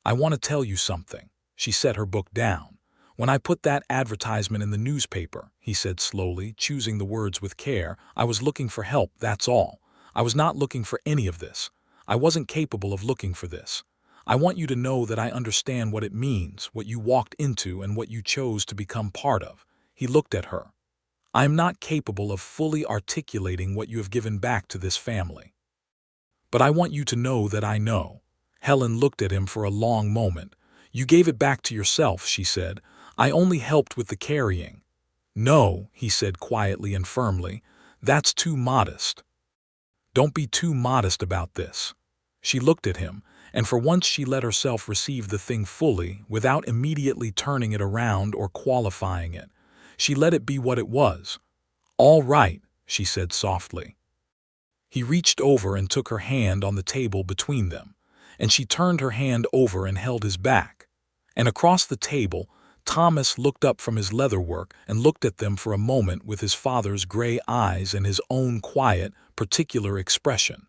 "I want to tell you something." She set her book down. "When I put that advertisement in the newspaper," he said slowly, choosing the words with care, "I was looking for help, that's all. I was not looking for any of this. I wasn't capable of looking for this. I want you to know that I understand what it means, what you walked into and what you chose to become part of." He looked at her. "I am not capable of fully articulating what you have given back to this family. But I want you to know that I know." Helen looked at him for a long moment. "You gave it back to yourself," she said. "I only helped with the carrying." "No," he said quietly and firmly, "that's too modest. Don't be too modest about this." She looked at him, and for once she let herself receive the thing fully, without immediately turning it around or qualifying it. She let it be what it was. "All right," she said softly. He reached over and took her hand on the table between them, and she turned her hand over and held his back. And across the table, Thomas looked up from his leatherwork and looked at them for a moment with his father's gray eyes and his own quiet, particular expression,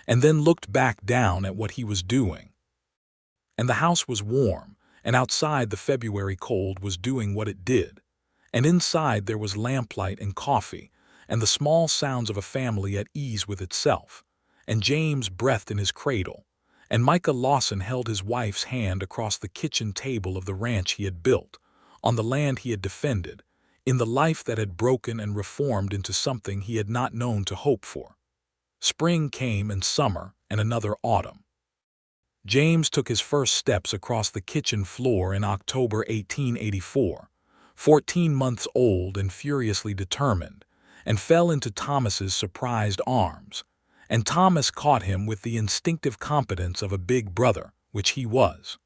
and then looked back down at what he was doing. And the house was warm, and outside the February cold was doing what it did. And inside there was lamplight and coffee, and the small sounds of a family at ease with itself. And James breathed in his cradle, and Micah Lawson held his wife's hand across the kitchen table of the ranch he had built, on the land he had defended, in the life that had broken and reformed into something he had not known to hope for. Spring came and summer and another autumn. James took his first steps across the kitchen floor in October 1884, 14 months old and furiously determined, and fell into Thomas's surprised arms. And Thomas caught him with the instinctive competence of a big brother, which he was.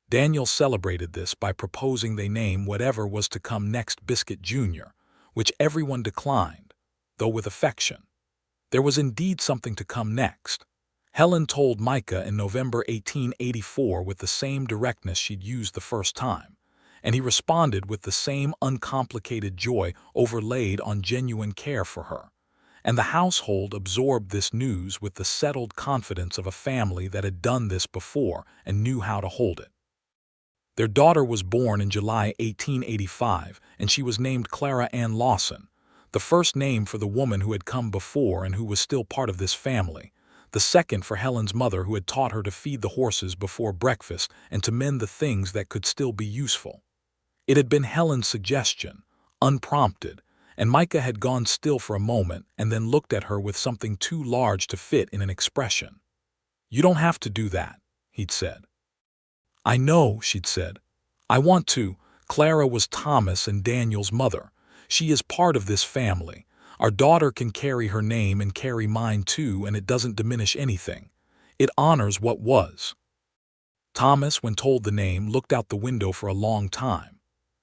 Daniel celebrated this by proposing they name whatever was to come next Biscuit Jr., which everyone declined, though with affection. There was indeed something to come next. Helen told Micah in November 1884 with the same directness she'd used the first time, and he responded with the same uncomplicated joy overlaid on genuine care for her. And the household absorbed this news with the settled confidence of a family that had done this before and knew how to hold it. Their daughter was born in July 1885, and she was named Clara Ann Lawson, the first name for the woman who had come before and who was still part of this family, the second for Helen's mother who had taught her to feed the horses before breakfast and to mend the things that could still be useful. It had been Helen's suggestion, unprompted, and Micah had gone still for a moment and then looked at her with something too large to fit in an expression. "You don't have to do that," he'd said. "I know," she'd said. "I want to." Clara was Thomas and Daniel's mother. "She is part of this family. Our daughter can carry her name and carry mine too, and it doesn't diminish anything. It honors what was." Thomas, when told the name, looked out the window for a long time.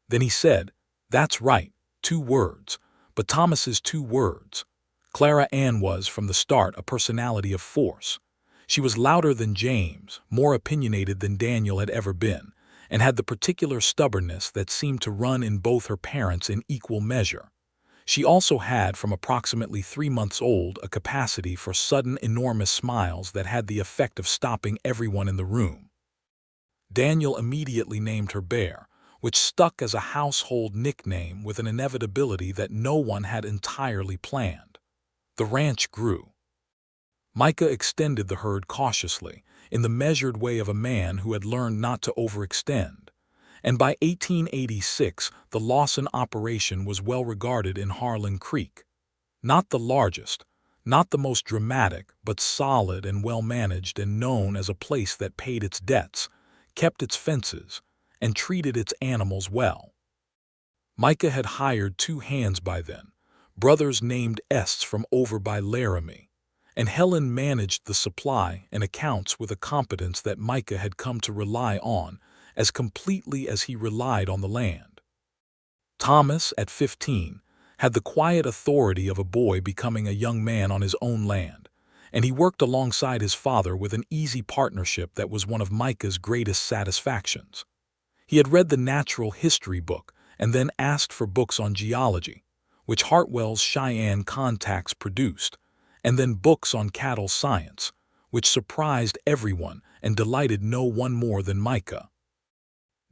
Then he said, "That's right, 2 words." But Thomas's 2 words. Clara Ann was, from the start, a personality of force. She was louder than James, more opinionated than Daniel had ever been, and had the particular stubbornness that seemed to run in both her parents in equal measure. She also had, from approximately 3 months old, a capacity for sudden, enormous smiles that had the effect of stopping everyone in the room. Daniel immediately named her Bear, which stuck as a household nickname with an inevitability that no one had entirely planned. The ranch grew. Micah extended the herd cautiously, in the measured way of a man who had learned not to overextend. And by 1886, the Lawson operation was well regarded in Harlan Creek. Not the largest, not the most dramatic, but solid and well managed and known as a place that paid its debts, kept its fences, and treated its animals well. Micah had hired 2 hands by then, brothers named Ests from over by Laramie, and Helen managed the supply and accounts with a competence that Micah had come to rely on as completely as he relied on the land. Thomas, at 15, had the quiet authority of a boy becoming a young man on his own land, and he worked alongside his father with an easy partnership that was one of Micah's greatest satisfactions. He had read the natural history book and then asked for books on geology, which Hartwell's Cheyenne Contacts produced, and then books on cattle science, which surprised everyone and delighted no one more than Micah.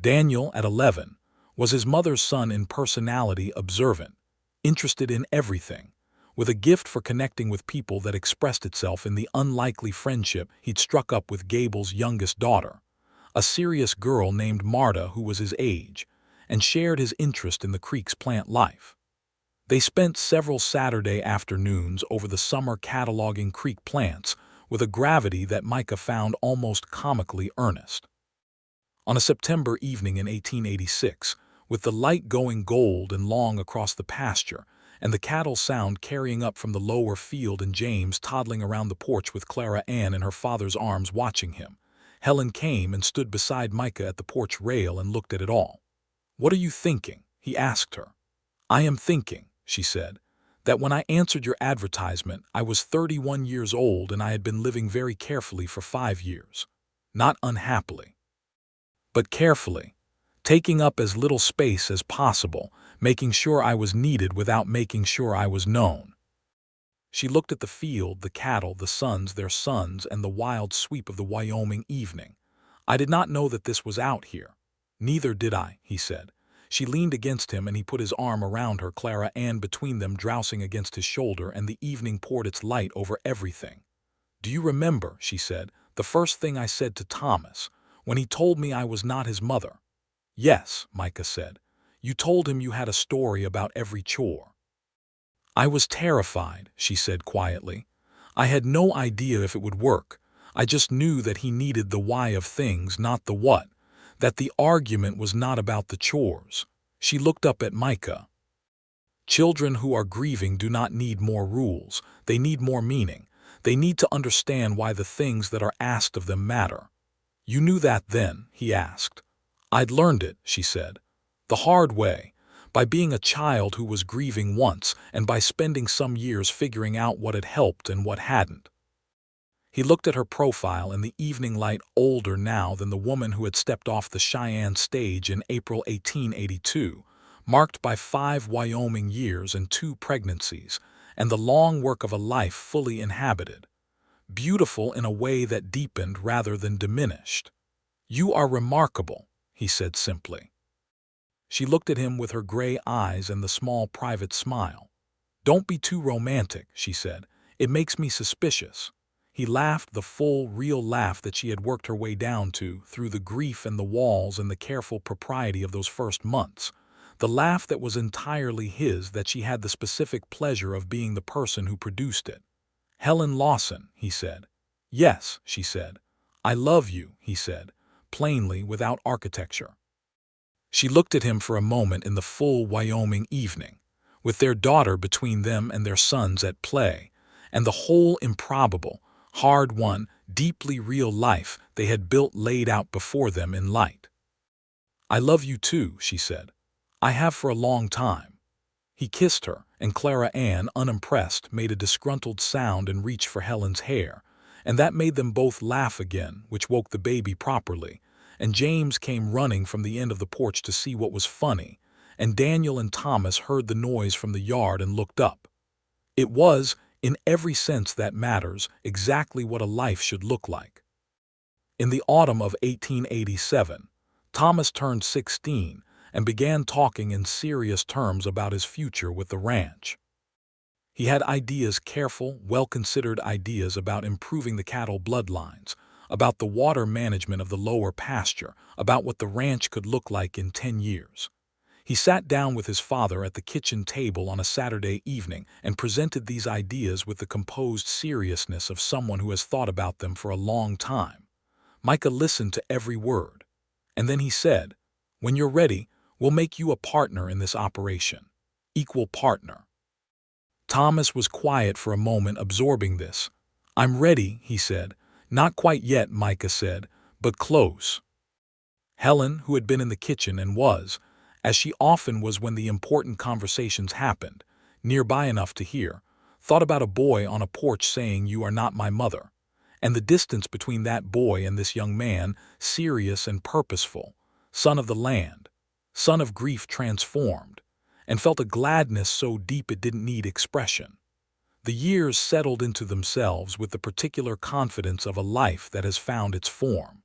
Daniel, at 11, was his mother's son in personality, observant, interested in everything, with a gift for connecting with people that expressed itself in the unlikely friendship he'd struck up with Gable's youngest daughter, a serious girl named Marta who was his age, and shared his interest in the creek's plant life. They spent several Saturday afternoons over the summer cataloging creek plants with a gravity that Micah found almost comically earnest. On a September evening in 1886, with the light going gold and long across the pasture, and the cattle sound carrying up from the lower field and James toddling around the porch with Clara Ann in her father's arms watching him, Helen came and stood beside Micah at the porch rail and looked at it all. "What are you thinking?" he asked her. "I am thinking," she said, "that when I answered your advertisement, I was 31 years old and I had been living very carefully for 5 years. Not unhappily, but carefully, taking up as little space as possible, making sure I was needed without making sure I was known." She looked at the field, the cattle, the sons, their sons, and the wild sweep of the Wyoming evening. I did not know that this was out here. Neither did I, he said. She leaned against him and he put his arm around her, Clara Ann between them drowsing against his shoulder, and the evening poured its light over everything. Do you remember, she said, the first thing I said to Thomas, when he told me I was not his mother? Yes, Micah said. You told him you had a story about every chore. I was terrified, she said quietly. I had no idea if it would work. I just knew that he needed the why of things, not the what. That the argument was not about the chores. She looked up at Micah. Children who are grieving do not need more rules. They need more meaning. They need to understand why the things that are asked of them matter. You knew that then, he asked. I'd learned it, she said. The hard way, by being a child who was grieving once and by spending some years figuring out what had helped and what hadn't. He looked at her profile in the evening light, older now than the woman who had stepped off the Cheyenne stage in April 1882, marked by 5 Wyoming years and 2 pregnancies, and the long work of a life fully inhabited. Beautiful in a way that deepened rather than diminished. You are remarkable, he said simply. She looked at him with her gray eyes and the small private smile. Don't be too romantic, she said. It makes me suspicious. He laughed, the full, real laugh that she had worked her way down to, through the grief and the walls and the careful propriety of those first months. The laugh that was entirely his, that she had the specific pleasure of being the person who produced it. Helen Lawson, he said. Yes, she said. I love you, he said, plainly, without architecture. She looked at him for a moment in the full Wyoming evening, with their daughter between them and their sons at play, and the whole improbable, hard-won, deeply real life they had built laid out before them in light. I love you too, she said. I have for a long time. He kissed her, and Clara Ann, unimpressed, made a disgruntled sound and reached for Helen's hair, and that made them both laugh again, which woke the baby properly, and James came running from the end of the porch to see what was funny, and Daniel and Thomas heard the noise from the yard and looked up. It was, in every sense that matters, exactly what a life should look like. In the autumn of 1887, Thomas turned 16 and began talking in serious terms about his future with the ranch. He had ideas, careful, well-considered ideas about improving the cattle bloodlines, about the water management of the lower pasture, about what the ranch could look like in 10 years. He sat down with his father at the kitchen table on a Saturday evening and presented these ideas with the composed seriousness of someone who has thought about them for a long time. Micah listened to every word, and then he said, "When you're ready, we'll make you a partner in this operation. Equal partner." Thomas was quiet for a moment, absorbing this. "I'm ready," he said. "Not quite yet," Micah said, "but close." Helen, who had been in the kitchen and was, as she often was when the important conversations happened, nearby enough to hear, thought about a boy on a porch saying, "You are not my mother," and the distance between that boy and this young man, serious and purposeful, son of the land, son of grief transformed, and felt a gladness so deep it didn't need expression. The years settled into themselves with the particular confidence of a life that has found its form.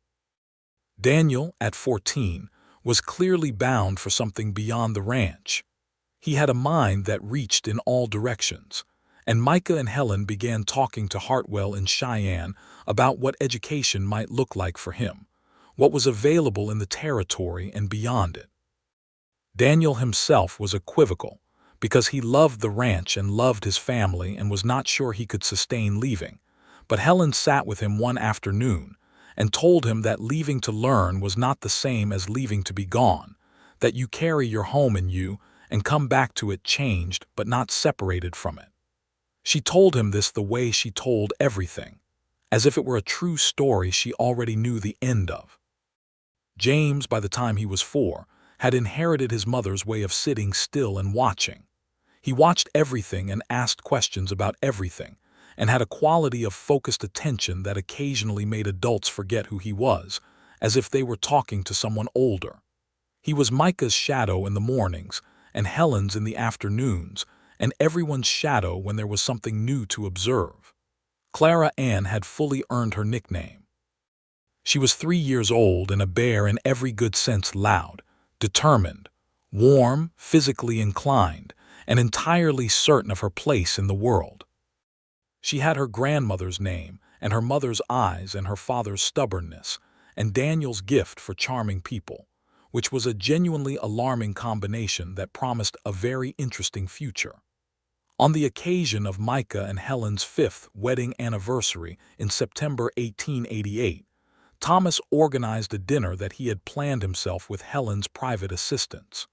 Daniel, at 14, was clearly bound for something beyond the ranch. He had a mind that reached in all directions, and Micah and Helen began talking to Hartwell in Cheyenne about what education might look like for him, what was available in the territory and beyond it. Daniel himself was equivocal, because he loved the ranch and loved his family and was not sure he could sustain leaving, but Helen sat with him one afternoon and told him that leaving to learn was not the same as leaving to be gone, that you carry your home in you and come back to it changed but not separated from it. She told him this the way she told everything, as if it were a true story she already knew the end of. James, by the time he was 4, had inherited his mother's way of sitting still and watching. He watched everything and asked questions about everything, and had a quality of focused attention that occasionally made adults forget who he was, as if they were talking to someone older. He was Micah's shadow in the mornings, and Helen's in the afternoons, and everyone's shadow when there was something new to observe. Clara Ann had fully earned her nickname. She was 3 years old and a bear in every good sense, loud, determined, warm, physically inclined, and entirely certain of her place in the world. She had her grandmother's name, and her mother's eyes, and her father's stubbornness, and Daniel's gift for charming people, which was a genuinely alarming combination that promised a very interesting future. On the occasion of Micah and Helen's 5th wedding anniversary in September 1888, Thomas organized a dinner that he had planned himself with Helen's private assistance.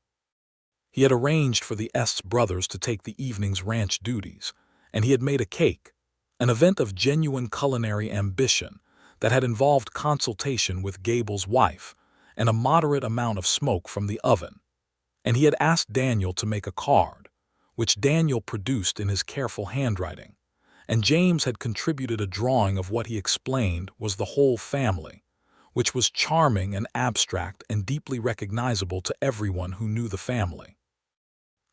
He had arranged for the Est's brothers to take the evening's ranch duties, and he had made a cake, an event of genuine culinary ambition that had involved consultation with Gable's wife and a moderate amount of smoke from the oven. And he had asked Daniel to make a card, which Daniel produced in his careful handwriting, and James had contributed a drawing of what he explained was the whole family, which was charming and abstract and deeply recognizable to everyone who knew the family.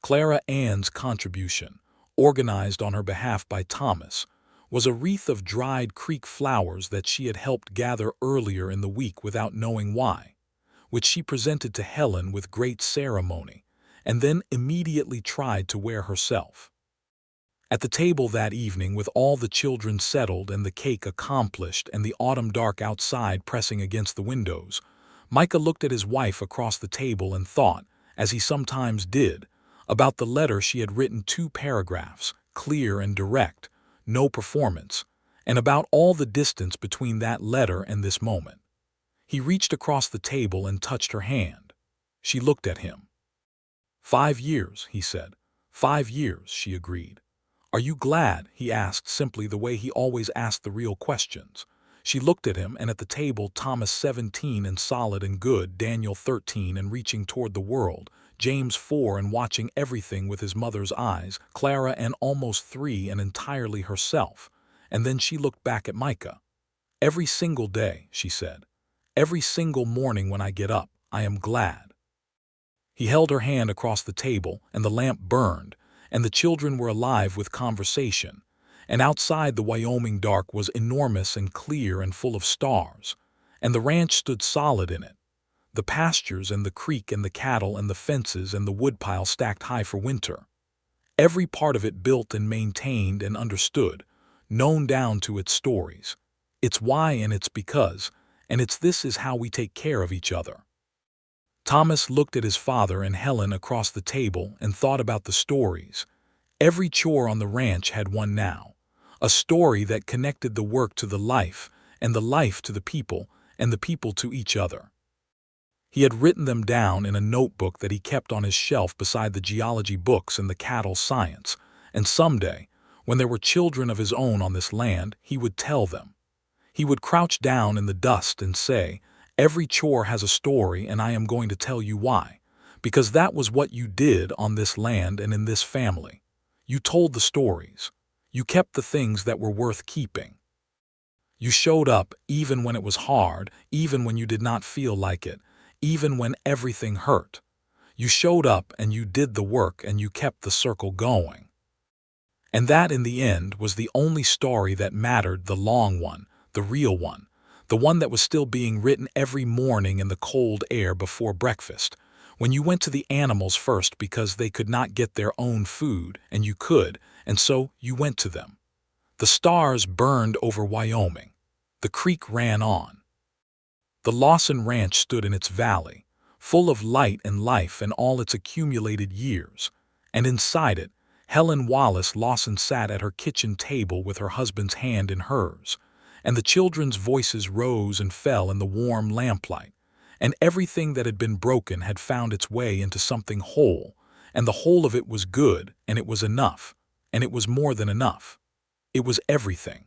Clara Ann's contribution, organized on her behalf by Thomas, was a wreath of dried creek flowers that she had helped gather earlier in the week without knowing why, which she presented to Helen with great ceremony, and then immediately tried to wear herself. At the table that evening, with all the children settled and the cake accomplished and the autumn dark outside pressing against the windows, Micah looked at his wife across the table and thought, as he sometimes did, about the letter she had written, 2 paragraphs, clear and direct, no performance, and about all the distance between that letter and this moment. He reached across the table and touched her hand. She looked at him. 5 years, he said. 5 years, she agreed. Are you glad? He asked simply, the way he always asked the real questions. She looked at him, and at the table Thomas 17 and solid and good, Daniel 13 and reaching toward the world, James 4 and watching everything with his mother's eyes, Clara and almost 3 and entirely herself. And then she looked back at Micah. Every single day, she said. Every single morning when I get up, I am glad. He held her hand across the table, and the lamp burned, and the children were alive with conversation, and outside the Wyoming dark was enormous and clear and full of stars, and the ranch stood solid in it, the pastures and the creek and the cattle and the fences and the woodpile stacked high for winter. Every part of it built and maintained and understood, known down to its stories, its why and its because, and its this is how we take care of each other. Thomas looked at his father and Helen across the table and thought about the stories. Every chore on the ranch had one now, a story that connected the work to the life, and the life to the people, and the people to each other. He had written them down in a notebook that he kept on his shelf beside the geology books and the cattle science, and someday, when there were children of his own on this land, he would tell them. He would crouch down in the dust and say, "Every chore has a story, and I am going to tell you why, because that was what you did on this land and in this family. You told the stories. You kept the things that were worth keeping. You showed up even when it was hard, even when you did not feel like it, even when everything hurt. You showed up and you did the work and you kept the circle going." And that, in the end, was the only story that mattered, the long one, the real one, the one that was still being written every morning in the cold air before breakfast, when you went to the animals first because they could not get their own food, and you could, and so you went to them. The stars burned over Wyoming. The creek ran on. The Lawson Ranch stood in its valley, full of light and life and all its accumulated years, and inside it, Helen Wallace Lawson sat at her kitchen table with her husband's hand in hers, and the children's voices rose and fell in the warm lamplight, and everything that had been broken had found its way into something whole, and the whole of it was good, and it was enough, and it was more than enough. It was everything.